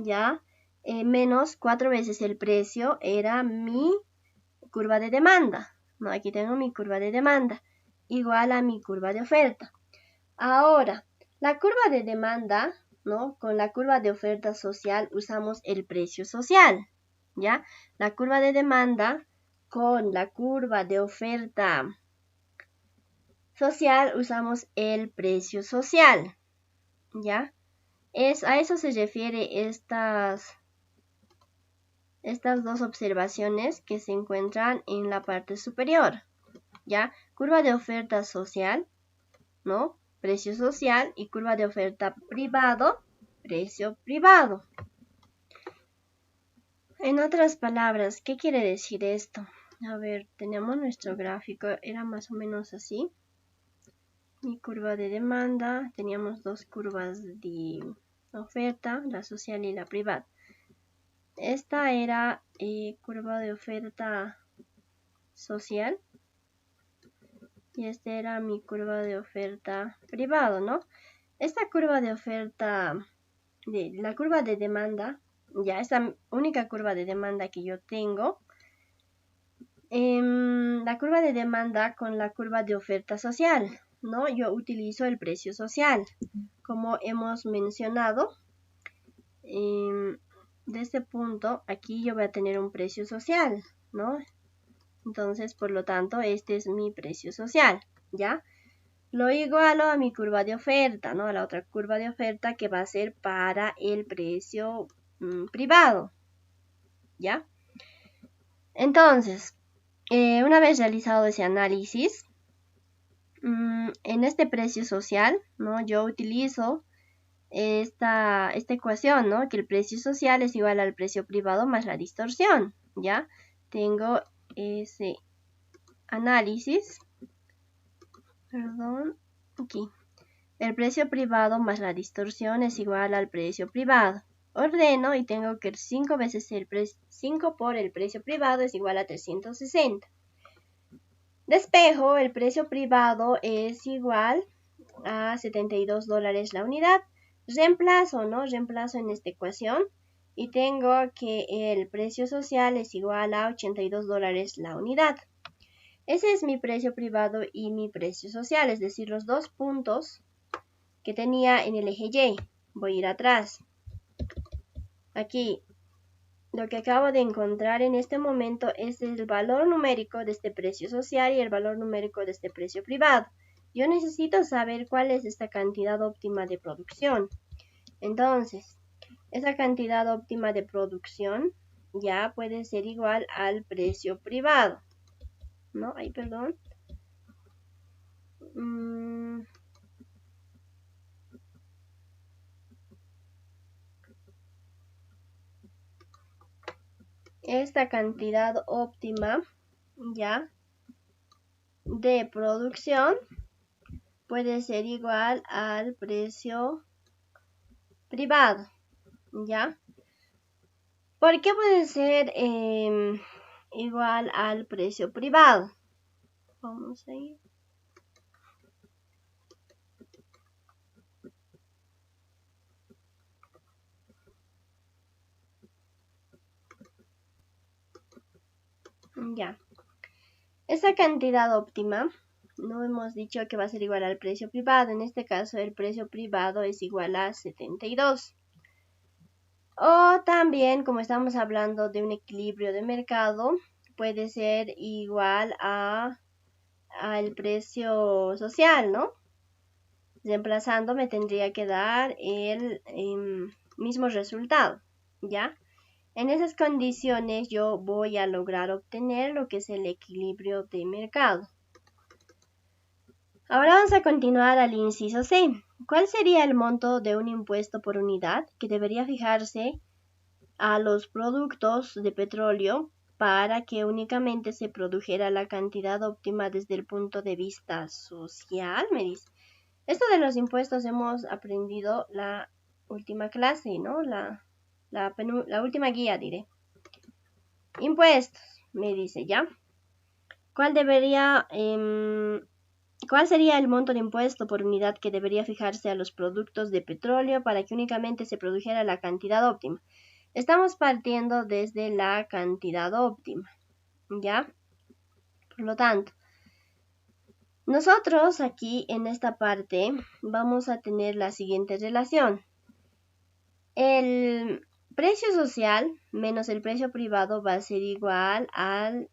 ¿ya? Menos 4 veces el precio era mi curva de demanda, ¿no? Aquí tengo mi curva de demanda, igual a mi curva de oferta. Ahora, la curva de demanda, ¿no? Con la curva de oferta social usamos el precio social, ¿ya? La curva de demanda con la curva de oferta social usamos el precio social, ¿ya? A eso se refiere estas dos observaciones que se encuentran en la parte superior, ¿ya? Curva de oferta social, ¿no? Precio social y curva de oferta privado, precio privado. En otras palabras, ¿qué quiere decir esto? A ver, tenemos nuestro gráfico, era más o menos así. Mi curva de demanda, teníamos dos curvas de oferta, la social y la privada. Esta era curva de oferta social y esta era mi curva de oferta privado, ¿no? Esta curva de oferta, la curva de demanda, ya esta única curva de demanda que yo tengo, la curva de demanda con la curva de oferta social, ¿no? Yo utilizo el precio social, como hemos mencionado. De este punto, aquí yo voy a tener un precio social, ¿no? Entonces, por lo tanto, este es mi precio social, ¿ya? Lo igualo a mi curva de oferta, ¿no? A la otra curva de oferta que va a ser para el precio privado, ¿ya? Entonces, una vez realizado ese análisis, en este precio social, ¿no? Yo utilizo esta ecuación, ¿no? Que el precio social es igual al precio privado más la distorsión, ¿ya? Tengo ese análisis, perdón, aquí. El precio privado más la distorsión es igual al precio privado. Ordeno y tengo que 5 veces 5 por el precio privado es igual a 360. Despejo, el precio privado es igual a $72 la unidad. Reemplazo, ¿no? Reemplazo en esta ecuación y tengo que el precio social es igual a $82 la unidad. Ese es mi precio privado y mi precio social, es decir, los dos puntos que tenía en el eje Y. Voy a ir atrás. Aquí, lo que acabo de encontrar en este momento es el valor numérico de este precio social y el valor numérico de este precio privado. Yo necesito saber cuál es esta cantidad óptima de producción. Entonces, esa cantidad óptima de producción ya puede ser igual al precio privado. ¿No? Ay, perdón. Esta cantidad óptima ya de producción puede ser igual al precio privado, ¿ya? ¿Por qué puede ser igual al precio privado? Vamos a ir. Ya. Esa cantidad óptima, no hemos dicho que va a ser igual al precio privado. En este caso, el precio privado es igual a 72. O también, como estamos hablando de un equilibrio de mercado, puede ser igual al precio social, ¿no? Reemplazando me tendría que dar el mismo resultado, ¿ya? En esas condiciones yo voy a lograr obtener lo que es el equilibrio de mercado. Ahora vamos a continuar al inciso C. ¿Cuál sería el monto de un impuesto por unidad que debería fijarse a los productos de petróleo para que únicamente se produjera la cantidad óptima desde el punto de vista social? Me dice. Esto de los impuestos hemos aprendido la última clase, ¿no? La última guía, diré. Impuestos, me dice, ¿ya? ¿Cuál sería el monto de impuesto por unidad que debería fijarse a los productos de petróleo para que únicamente se produjera la cantidad óptima? Estamos partiendo desde la cantidad óptima, ¿ya? Por lo tanto, nosotros aquí en esta parte vamos a tener la siguiente relación. El precio social menos el precio privado va a ser igual al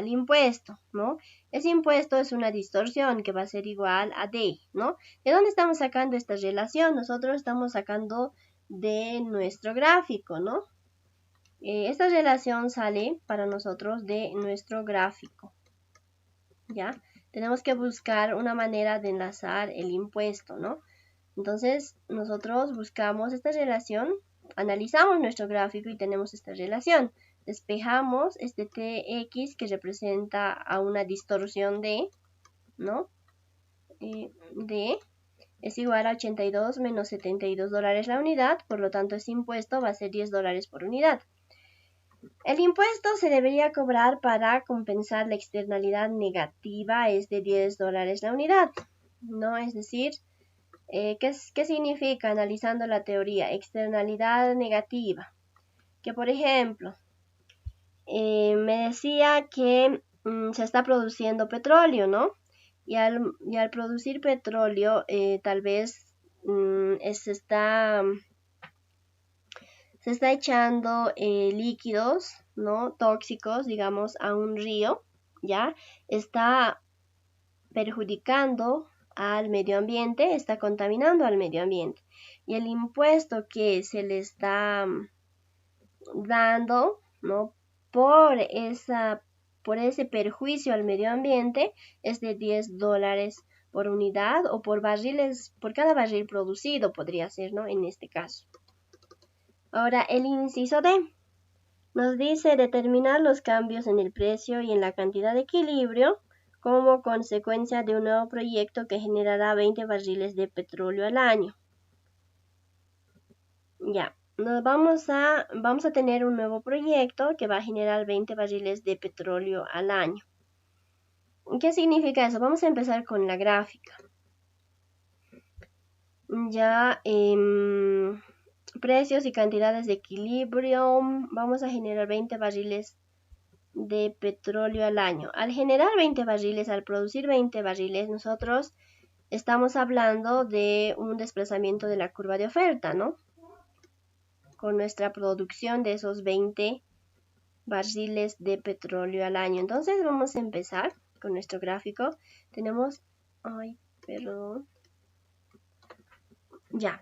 impuesto, ¿no? Ese impuesto es una distorsión que va a ser igual a D, ¿no? ¿De dónde estamos sacando esta relación? Nosotros estamos sacando de nuestro gráfico, ¿no? Esta relación sale para nosotros de nuestro gráfico, ¿ya? Tenemos que buscar una manera de enlazar el impuesto, ¿no? Entonces, nosotros buscamos esta relación, analizamos nuestro gráfico y tenemos esta relación. Despejamos este TX que representa a una distorsión D, ¿no? D es igual a 82 menos $72 la unidad, por lo tanto ese impuesto va a ser $10 por unidad. El impuesto se debería cobrar para compensar la externalidad negativa, es de $10 la unidad, ¿no? Es decir, ¿qué significa analizando la teoría? Externalidad negativa. Que por ejemplo, me decía que se está produciendo petróleo, ¿no? Y al producir petróleo, tal vez se está echando líquidos, ¿no? Tóxicos, digamos, a un río, ¿ya? Está perjudicando al medio ambiente, está contaminando al medio ambiente. Y el impuesto que se le está dando, ¿no? por ese perjuicio al medio ambiente es de $10 por unidad o por barriles, por cada barril producido podría ser, ¿no? En este caso. Ahora el inciso D nos dice determinar los cambios en el precio y en la cantidad de equilibrio como consecuencia de un nuevo proyecto que generará 20 barriles de petróleo al año. Ya, vamos a tener un nuevo proyecto que va a generar 20 barriles de petróleo al año. ¿Qué significa eso? Vamos a empezar con la gráfica. Ya, precios y cantidades de equilibrio, vamos a generar 20 barriles de petróleo al año. Al generar 20 barriles, al producir 20 barriles, nosotros estamos hablando de un desplazamiento de la curva de oferta, ¿no? Con nuestra producción de esos 20 barriles de petróleo al año. Entonces vamos a empezar con nuestro gráfico. Tenemos, ya.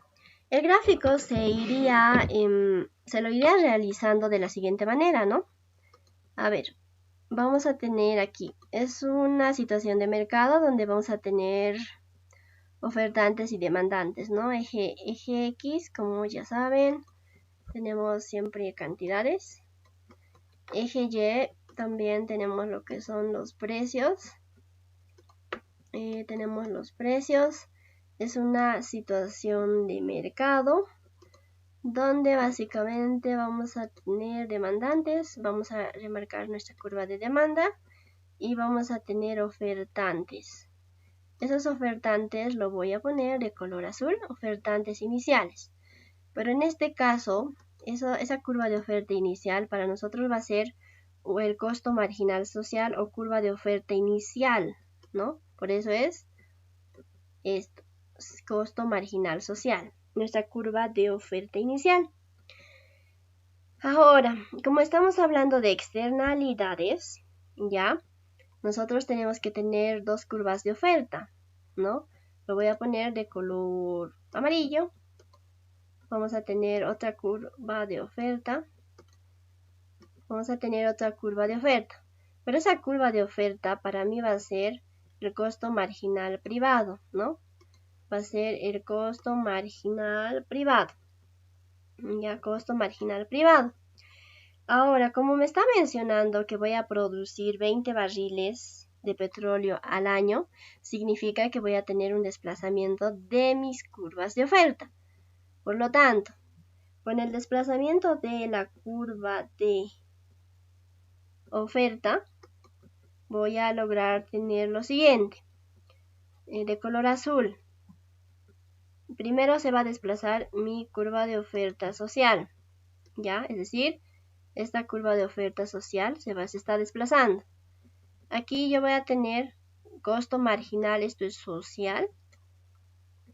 El gráfico se lo iría realizando de la siguiente manera, ¿no? A ver, vamos a tener aquí, es una situación de mercado donde vamos a tener ofertantes y demandantes, ¿no? Eje X, como ya saben, tenemos siempre cantidades. Eje Y, también tenemos lo que son los precios. Tenemos los precios. Es una situación de mercado donde básicamente vamos a tener demandantes, vamos a remarcar nuestra curva de demanda y vamos a tener ofertantes. Esos ofertantes lo voy a poner de color azul, ofertantes iniciales. Pero en este caso, esa curva de oferta inicial para nosotros va a ser el costo marginal social o curva de oferta inicial, ¿no? Por eso es esto, costo marginal social, nuestra curva de oferta inicial. Ahora, como estamos hablando de externalidades, ya, nosotros tenemos que tener dos curvas de oferta, ¿no? Lo voy a poner de color amarillo. Vamos a tener otra curva de oferta. Vamos a tener otra curva de oferta. Pero esa curva de oferta para mí va a ser el costo marginal privado, ¿no? Va a ser el costo marginal privado. Ya, costo marginal privado. Ahora, como me está mencionando que voy a producir 20 barriles de petróleo al año, significa que voy a tener un desplazamiento de mis curvas de oferta. Por lo tanto, con el desplazamiento de la curva de oferta, voy a lograr tener lo siguiente. De color azul. Primero se va a desplazar mi curva de oferta social, ¿ya? Es decir, esta curva de oferta social se está desplazando. Aquí yo voy a tener costo marginal, esto es social.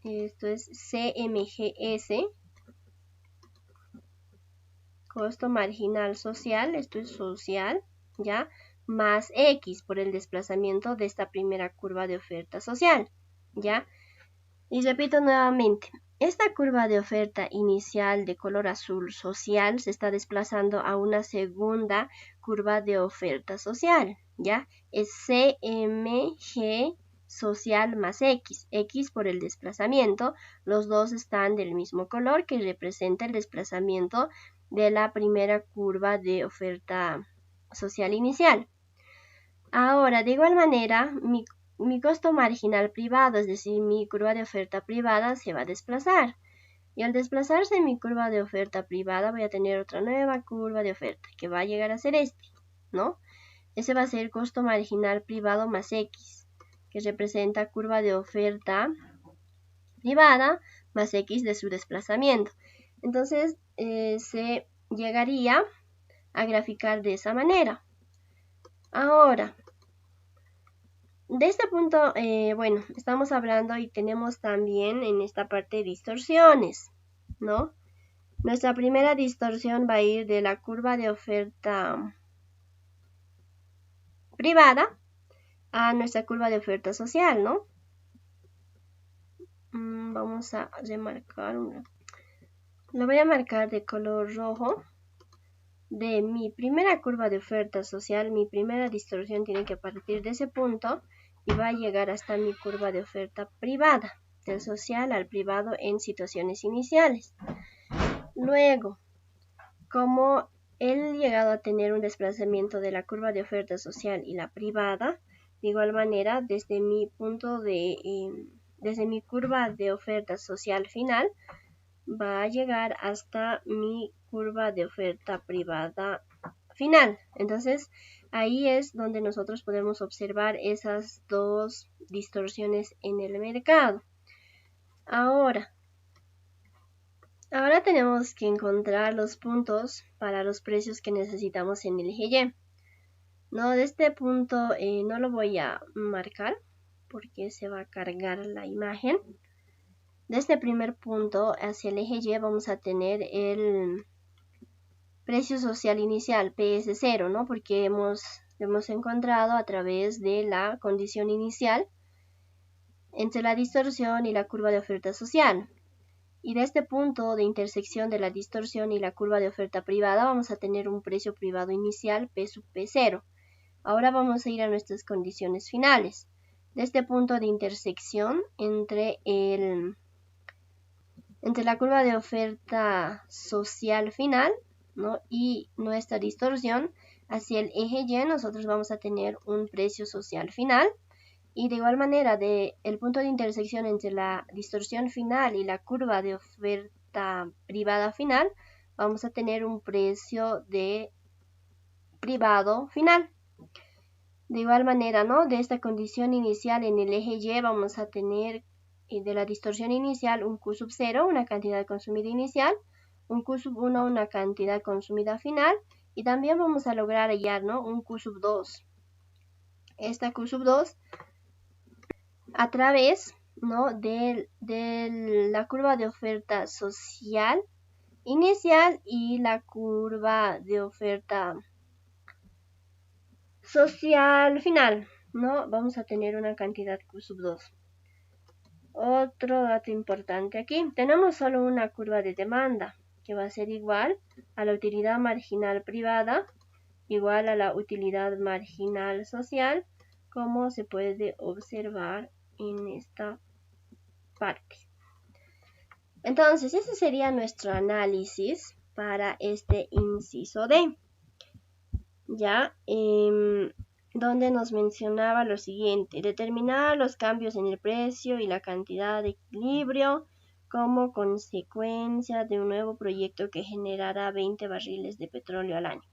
Esto es CMGS. Costo marginal social, esto es social, ¿ya? Más X por el desplazamiento de esta primera curva de oferta social, ¿ya? Y repito nuevamente, esta curva de oferta inicial de color azul social se está desplazando a una segunda curva de oferta social, ¿ya? Es CMG social más X, X por el desplazamiento, los dos están del mismo color que representa el desplazamiento de la primera curva de oferta social inicial. Ahora, de igual manera, mi costo marginal privado, es decir, mi curva de oferta privada, se va a desplazar. Y al desplazarse mi curva de oferta privada, voy a tener otra nueva curva de oferta, que va a llegar a ser este, ¿no? Ese va a ser costo marginal privado más X, que representa curva de oferta privada más X de su desplazamiento. Entonces, se llegaría a graficar de esa manera. Ahora, de este punto, bueno, estamos hablando y tenemos también en esta parte distorsiones, ¿no? Nuestra primera distorsión va a ir de la curva de oferta privada a nuestra curva de oferta social, ¿no? Vamos a remarcar una. Lo voy a marcar de color rojo. De mi primera curva de oferta social, mi primera distorsión tiene que partir de ese punto y va a llegar hasta mi curva de oferta privada, del social al privado en situaciones iniciales. Luego, como he llegado a tener un desplazamiento de la curva de oferta social y la privada, de igual manera, desde mi curva de oferta social final, va a llegar hasta mi curva de oferta privada final. Entonces, ahí es donde nosotros podemos observar esas dos distorsiones en el mercado. Ahora tenemos que encontrar los puntos para los precios que necesitamos en el eje Y. No, de este punto no lo voy a marcar porque se va a cargar la imagen. De este primer punto hacia el eje Y vamos a tener el precio social inicial, PS0, ¿no? Porque hemos encontrado a través de la condición inicial entre la distorsión y la curva de oferta social. Y de este punto de intersección de la distorsión y la curva de oferta privada vamos a tener un precio privado inicial P sub P0. Ahora vamos a ir a nuestras condiciones finales. De este punto de intersección entre la curva de oferta social final, ¿no? y nuestra distorsión hacia el eje Y, nosotros vamos a tener un precio social final. Y de igual manera, el punto de intersección entre la distorsión final y la curva de oferta privada final, vamos a tener un precio de privado final. De igual manera, ¿no? De esta condición inicial en el eje Y vamos a tener de la distorsión inicial un Q sub 0, una cantidad consumida inicial, un Q sub 1, una cantidad consumida final, y también vamos a lograr hallar, ¿no? un Q sub 2. Esta Q sub 2 a través, ¿no? de la curva de oferta social inicial y la curva de oferta social final, ¿no? Vamos a tener una cantidad Q sub 2. Otro dato importante aquí, tenemos solo una curva de demanda que va a ser igual a la utilidad marginal privada igual a la utilidad marginal social, como se puede observar en esta parte. Entonces, ese sería nuestro análisis para este inciso D. Ya, donde nos mencionaba lo siguiente: determinar los cambios en el precio y la cantidad de equilibrio como consecuencia de un nuevo proyecto que generará 20 barriles de petróleo al año.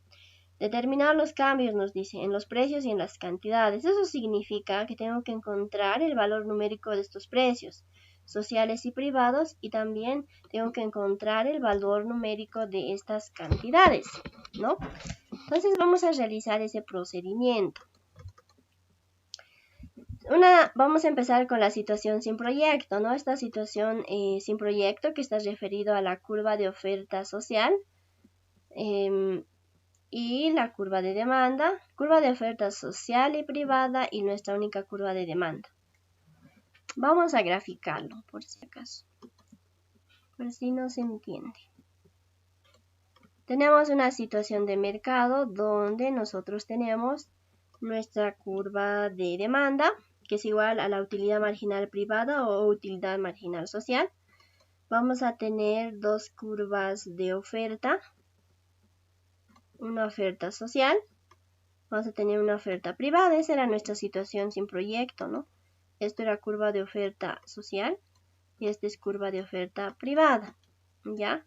Determinar los cambios, nos dice, en los precios y en las cantidades. Eso significa que tengo que encontrar el valor numérico de estos precios, sociales y privados, y también tengo que encontrar el valor numérico de estas cantidades, ¿no? Entonces vamos a realizar ese procedimiento. Vamos a empezar con la situación sin proyecto, ¿no? Esta situación sin proyecto que está referido a la curva de oferta social, y la curva de demanda, curva de oferta social y privada y nuestra única curva de demanda. Vamos a graficarlo por si acaso, por si no se entiende. Tenemos una situación de mercado donde nosotros tenemos nuestra curva de demanda, que es igual a la utilidad marginal privada o utilidad marginal social. Vamos a tener dos curvas de oferta, una oferta social, vamos a tener una oferta privada. Esa era nuestra situación sin proyecto, ¿no? Esto era curva de oferta social y esta es curva de oferta privada, ¿ya?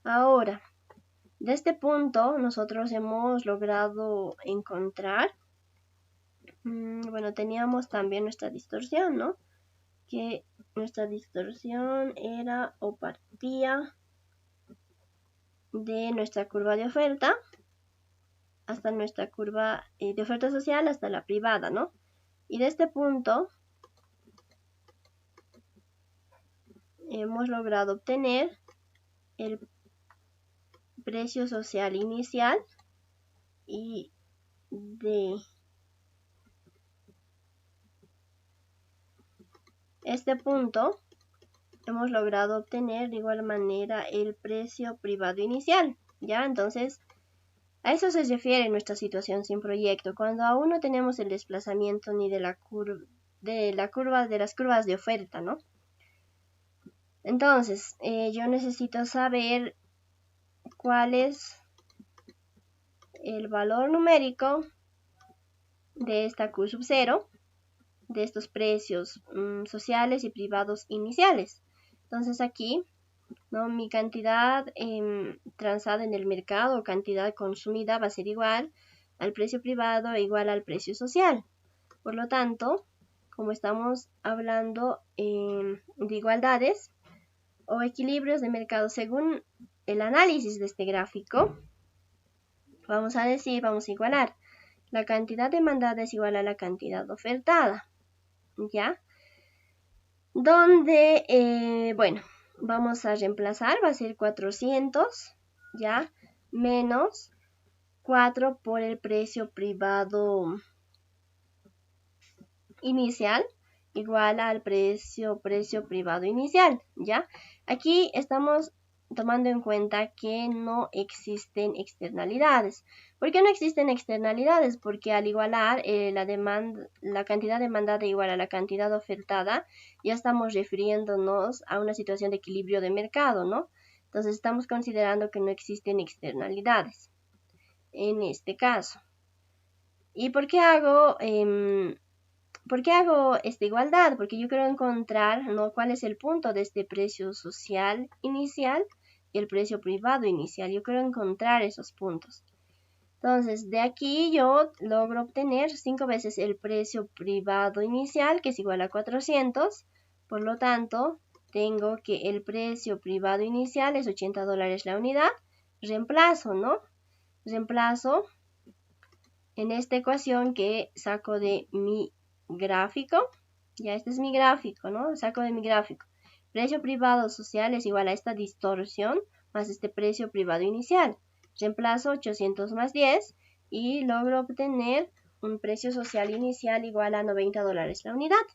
Ahora, de este punto nosotros hemos logrado encontrar, bueno, teníamos también nuestra distorsión, ¿no? Que nuestra distorsión era o partía de nuestra curva de oferta hasta nuestra curva de oferta social hasta la privada, ¿no? Y de este punto hemos logrado obtener el precio social inicial y de este punto hemos logrado obtener de igual manera el precio privado inicial, ¿ya? Entonces, A eso se refiere nuestra situación sin proyecto, cuando aún no tenemos el desplazamiento ni de las curvas de oferta, ¿no? Entonces, yo necesito saber cuál es el valor numérico de esta Q sub 0, de estos precios sociales y privados iniciales. Entonces aquí, ¿no? Mi cantidad transada en el mercado o cantidad consumida va a ser igual al precio privado e igual al precio social. Por lo tanto, como estamos hablando de igualdades o equilibrios de mercado según el análisis de este gráfico, vamos a igualar. La cantidad demandada es igual a la cantidad ofertada, ¿ya? Donde, bueno, vamos a reemplazar, va a ser 400, ¿ya? Menos 4 por el precio privado inicial, igual al precio privado inicial, ¿ya? Aquí estamos tomando en cuenta que no existen externalidades. ¿Por qué no existen externalidades? Porque al igualar la cantidad demandada igual a la cantidad ofertada, ya estamos refiriéndonos a una situación de equilibrio de mercado, ¿no? Entonces estamos considerando que no existen externalidades en este caso. ¿Y por qué hago esta igualdad? Porque yo quiero encontrar, ¿no?, cuál es el punto de este precio social inicial y el precio privado inicial. Yo quiero encontrar esos puntos. Entonces, de aquí yo logro obtener 5 veces el precio privado inicial, que es igual a 400. Por lo tanto, tengo que el precio privado inicial es $80 la unidad. Reemplazo, ¿no? Reemplazo en esta ecuación que saco de mi gráfico. Ya este es mi gráfico, ¿no? Saco de mi gráfico. Precio privado social es igual a esta distorsión más este precio privado inicial. Reemplazo 800 más 10 y logro obtener un precio social inicial igual a $90 la unidad.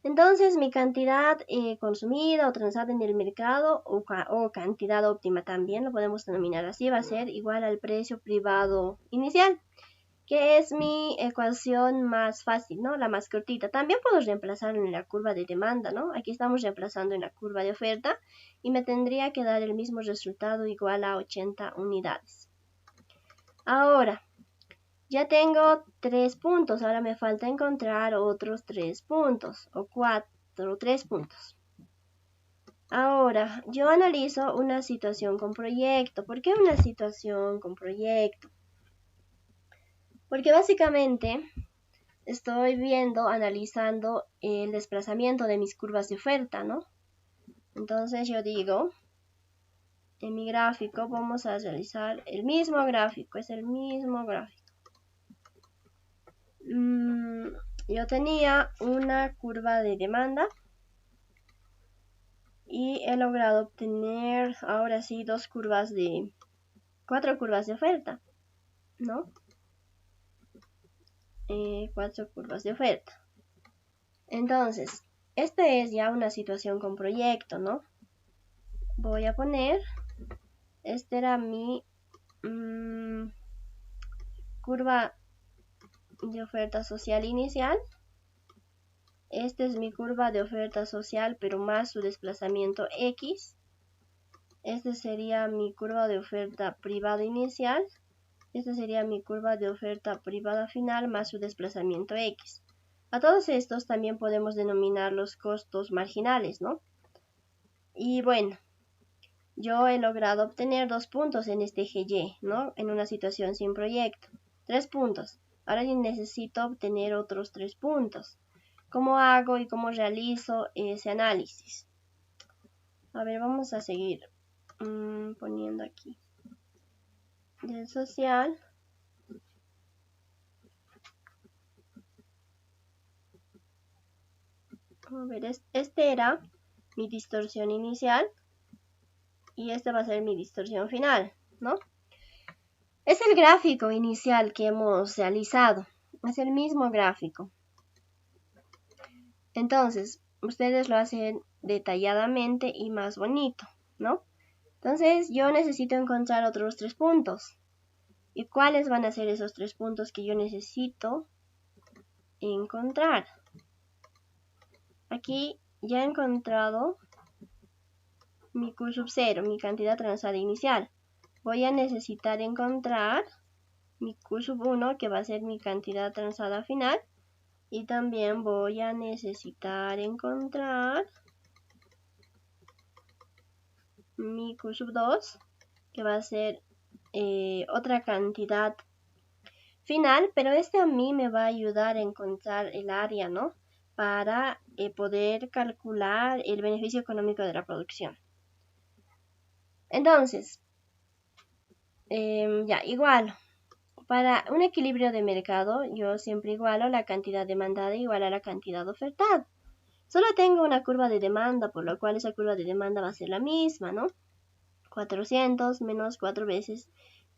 Entonces mi cantidad consumida o transada en el mercado o cantidad óptima también lo podemos denominar así, va a ser igual al precio privado inicial, que es mi ecuación más fácil, ¿no? La más cortita. También puedo reemplazar en la curva de demanda, ¿no? Aquí estamos reemplazando en la curva de oferta y me tendría que dar el mismo resultado igual a 80 unidades. Ahora, ya tengo 3 puntos. Ahora me falta encontrar otros 3 puntos o 3 puntos. Ahora, yo analizo una situación con proyecto. ¿Por qué una situación con proyecto? Porque básicamente estoy analizando el desplazamiento de mis curvas de oferta, ¿no? Entonces yo digo, en mi gráfico vamos a realizar el mismo gráfico, es el mismo gráfico. Yo tenía una curva de demanda y he logrado obtener ahora sí 4 curvas de oferta, ¿no? 4 curvas de oferta. Entonces, esta es ya una situación con proyecto, ¿no? Voy a poner, esta era mi curva de oferta social inicial. Esta es mi curva de oferta social, pero más su desplazamiento X. Esta sería mi curva de oferta privada inicial. Esta sería mi curva de oferta privada final más su desplazamiento X. A todos estos también podemos denominar los costos marginales, ¿no? Y bueno, yo he logrado obtener 2 puntos en este eje Y, ¿no? En una situación sin proyecto. 3 puntos. Ahora necesito obtener otros 3 puntos. ¿Cómo hago y cómo realizo ese análisis? A ver, vamos a seguir poniendo aquí. Del social. A ver, este era mi distorsión inicial y este va a ser mi distorsión final, ¿no? Es el gráfico inicial que hemos realizado. Es el mismo gráfico. Entonces, ustedes lo hacen detalladamente y más bonito, ¿no? Entonces, yo necesito encontrar otros 3 puntos. ¿Y cuáles van a ser esos 3 puntos que yo necesito encontrar? Aquí ya he encontrado mi Q sub 0, mi cantidad transada inicial. Voy a necesitar encontrar mi Q sub 1, que va a ser mi cantidad transada final. Y también voy a necesitar encontrar mi Q sub 2, que va a ser otra cantidad final, pero este a mí me va a ayudar a encontrar el área, ¿no? Para poder calcular el beneficio económico de la producción. Entonces, ya, igual, para un equilibrio de mercado, yo siempre igualo la cantidad demandada igual a la cantidad ofertada. Solo tengo una curva de demanda, por lo cual esa curva de demanda va a ser la misma, ¿no? 400 menos 4 veces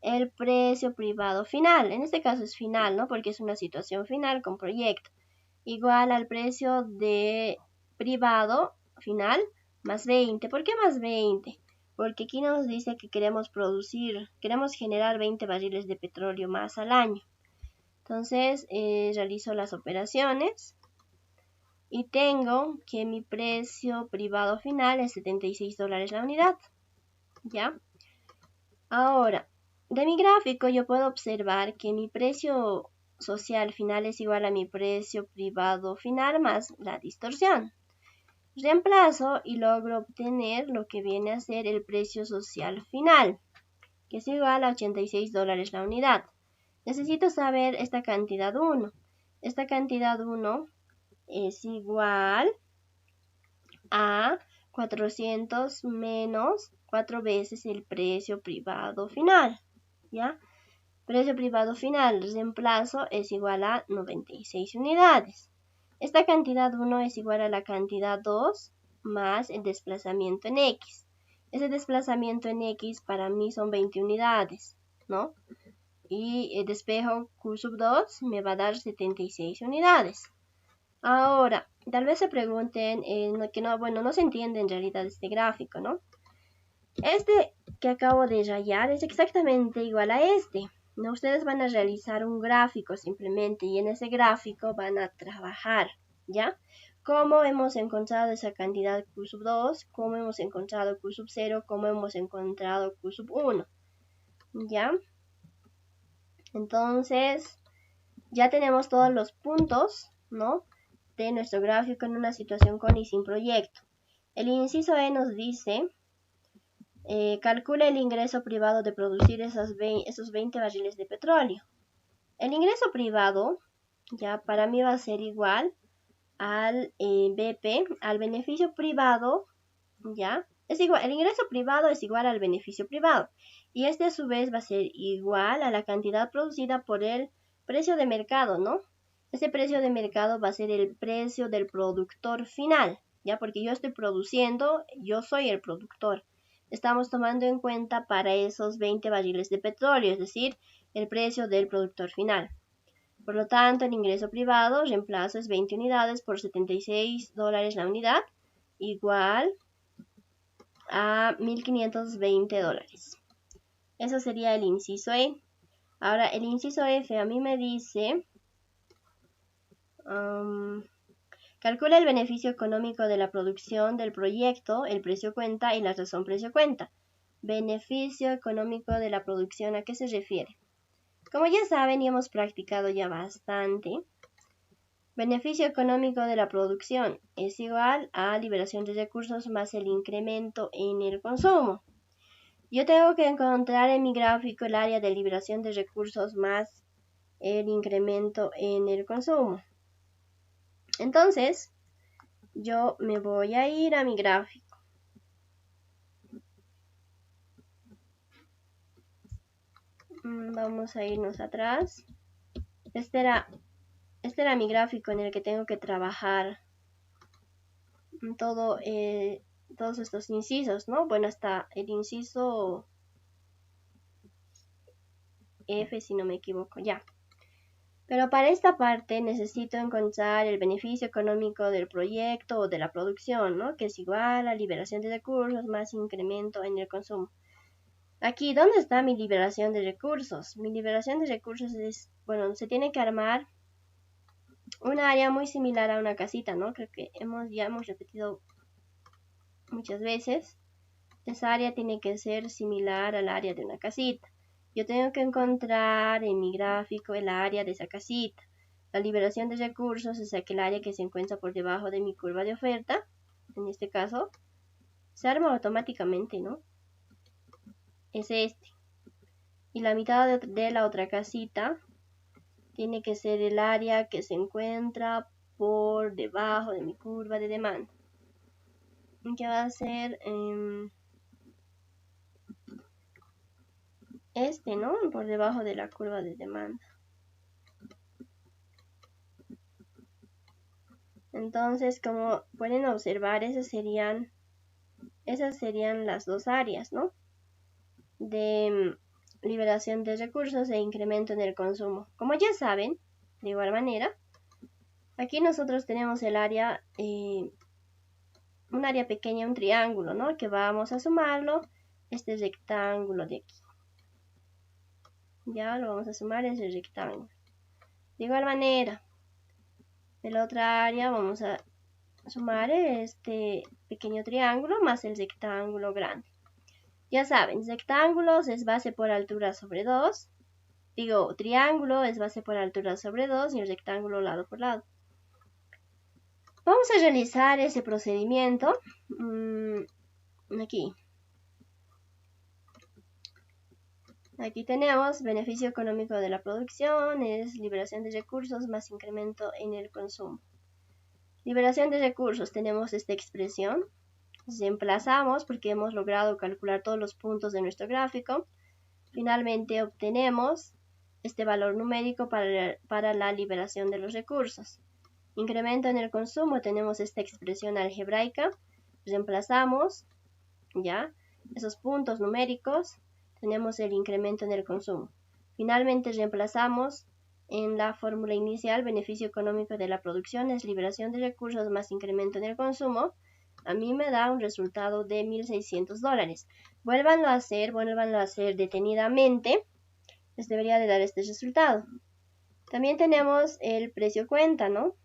el precio privado final. En este caso es final, ¿no? Porque es una situación final con proyecto. Igual al precio de privado final más 20. ¿Por qué más 20? Porque aquí nos dice que queremos generar 20 barriles de petróleo más al año. Entonces realizo las operaciones y tengo que mi precio privado final es $76 la unidad. ¿Ya? Ahora, de mi gráfico yo puedo observar que mi precio social final es igual a mi precio privado final más la distorsión. Reemplazo y logro obtener lo que viene a ser el precio social final, que es igual a $86 la unidad. Necesito saber esta cantidad 1. Esta cantidad 1 es igual a 400 menos 4 veces el precio privado final, ¿ya? Precio privado final, reemplazo, es igual a 96 unidades. Esta cantidad 1 es igual a la cantidad 2 más el desplazamiento en X. Ese desplazamiento en X para mí son 20 unidades, ¿no? Y el despejo Q sub 2 me va a dar 76 unidades. Ahora, tal vez se pregunten que no se entiende en realidad este gráfico, ¿no? Este que acabo de rayar es exactamente igual a este. ¿No? Ustedes van a realizar un gráfico simplemente y en ese gráfico van a trabajar, ¿ya? Cómo hemos encontrado esa cantidad Q sub 2, cómo hemos encontrado Q sub 0, cómo hemos encontrado Q sub 1, ¿ya? Entonces, ya tenemos todos los puntos, ¿no? De nuestro gráfico en una situación con y sin proyecto. El inciso E nos dice, calcula el ingreso privado de producir esos 20 barriles de petróleo. El ingreso privado, ya para mí va a ser igual al BP, al beneficio privado, ya. Es igual, el ingreso privado es igual al beneficio privado. Y este a su vez va a ser igual a la cantidad producida por el precio de mercado, ¿no? Ese precio de mercado va a ser el precio del productor final, ¿ya? Porque yo estoy produciendo, yo soy el productor. Estamos tomando en cuenta para esos 20 barriles de petróleo, es decir, el precio del productor final. Por lo tanto, el ingreso privado, reemplazo es 20 unidades por $76 la unidad, igual a $1.520. Eso sería el inciso E. Ahora, el inciso F a mí me dice, calcula el beneficio económico de la producción del proyecto, el precio cuenta y la razón precio cuenta. Beneficio económico de la producción, ¿a qué se refiere? Como ya saben y hemos practicado ya bastante, beneficio económico de la producción es igual a liberación de recursos más el incremento en el consumo. Yo tengo que encontrar en mi gráfico el área de liberación de recursos más el incremento en el consumo. Entonces, yo me voy a ir a mi gráfico. Vamos a irnos atrás. Este era mi gráfico en el que tengo que trabajar todos estos incisos, ¿no? Bueno, hasta el inciso F, si no me equivoco, ya. Pero para esta parte necesito encontrar el beneficio económico del proyecto o de la producción, ¿no? Que es igual a liberación de recursos más incremento en el consumo. Aquí, ¿dónde está mi liberación de recursos? Mi liberación de recursos es, bueno, se tiene que armar un área muy similar a una casita, ¿no? Creo que ya hemos repetido muchas veces. Esa área tiene que ser similar al área de una casita. Yo tengo que encontrar en mi gráfico el área de esa casita. La liberación de recursos es aquel área que se encuentra por debajo de mi curva de oferta. En este caso, se arma automáticamente, ¿no? Es este. Y la mitad de la otra casita tiene que ser el área que se encuentra por debajo de mi curva de demanda. Que va a ser este, ¿no? Por debajo de la curva de demanda. Entonces, como pueden observar, esas serían las dos áreas, ¿no? De liberación de recursos e incremento en el consumo. Como ya saben, de igual manera, aquí nosotros tenemos el área, un área pequeña, un triángulo, ¿no? Que vamos a sumarlo, este rectángulo de aquí. Ya lo vamos a sumar ese rectángulo. De igual manera, de la otra área vamos a sumar este pequeño triángulo más el rectángulo grande. Ya saben, rectángulos es base por altura sobre 2. Digo, triángulo es base por altura sobre 2 y el rectángulo lado por lado. Vamos a realizar ese procedimiento aquí. Aquí tenemos beneficio económico de la producción, es liberación de recursos más incremento en el consumo. Liberación de recursos, tenemos esta expresión. Reemplazamos porque hemos logrado calcular todos los puntos de nuestro gráfico. Finalmente obtenemos este valor numérico para la liberación de los recursos. Incremento en el consumo, tenemos esta expresión algebraica. Reemplazamos ya esos puntos numéricos. Tenemos el incremento en el consumo. Finalmente reemplazamos en la fórmula inicial, beneficio económico de la producción es liberación de recursos más incremento en el consumo. A mí me da un resultado de $1,600. Vuélvanlo a hacer detenidamente. Les debería de dar este resultado. También tenemos el precio cuenta, ¿no?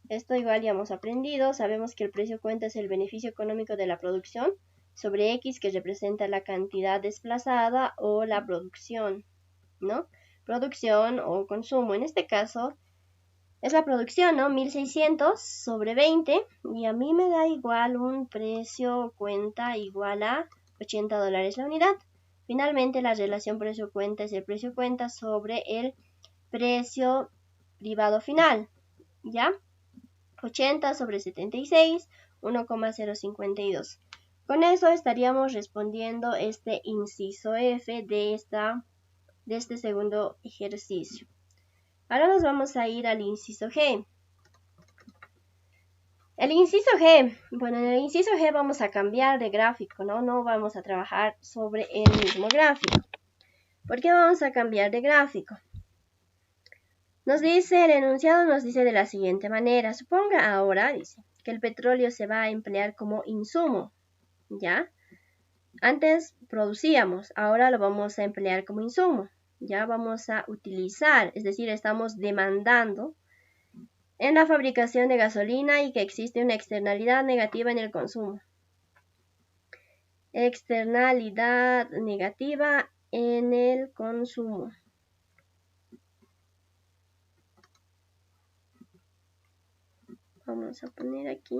Esto igual ya hemos aprendido. Sabemos que el precio cuenta es el beneficio económico de la producción sobre X, que representa la cantidad desplazada o la producción, ¿no? Producción o consumo. En este caso es la producción, ¿no? 1,600 sobre 20 y a mí me da igual un precio cuenta igual a $80 la unidad. Finalmente la relación precio cuenta es el precio cuenta sobre el precio privado final, ¿ya? 80 sobre 76, 1,052. Con eso estaríamos respondiendo este inciso F de este segundo ejercicio. Ahora nos vamos a ir al inciso G. El inciso G, bueno, en el inciso G vamos a cambiar de gráfico, ¿no? No vamos a trabajar sobre el mismo gráfico. ¿Por qué vamos a cambiar de gráfico? Nos dice, el enunciado nos dice de la siguiente manera. Suponga ahora, dice, que el petróleo se va a emplear como insumo, ¿ya? Antes producíamos, ahora lo vamos a emplear como insumo. Ya vamos a utilizar, es decir, estamos demandando en la fabricación de gasolina y que existe una externalidad negativa en el consumo. Externalidad negativa en el consumo. Vamos a poner aquí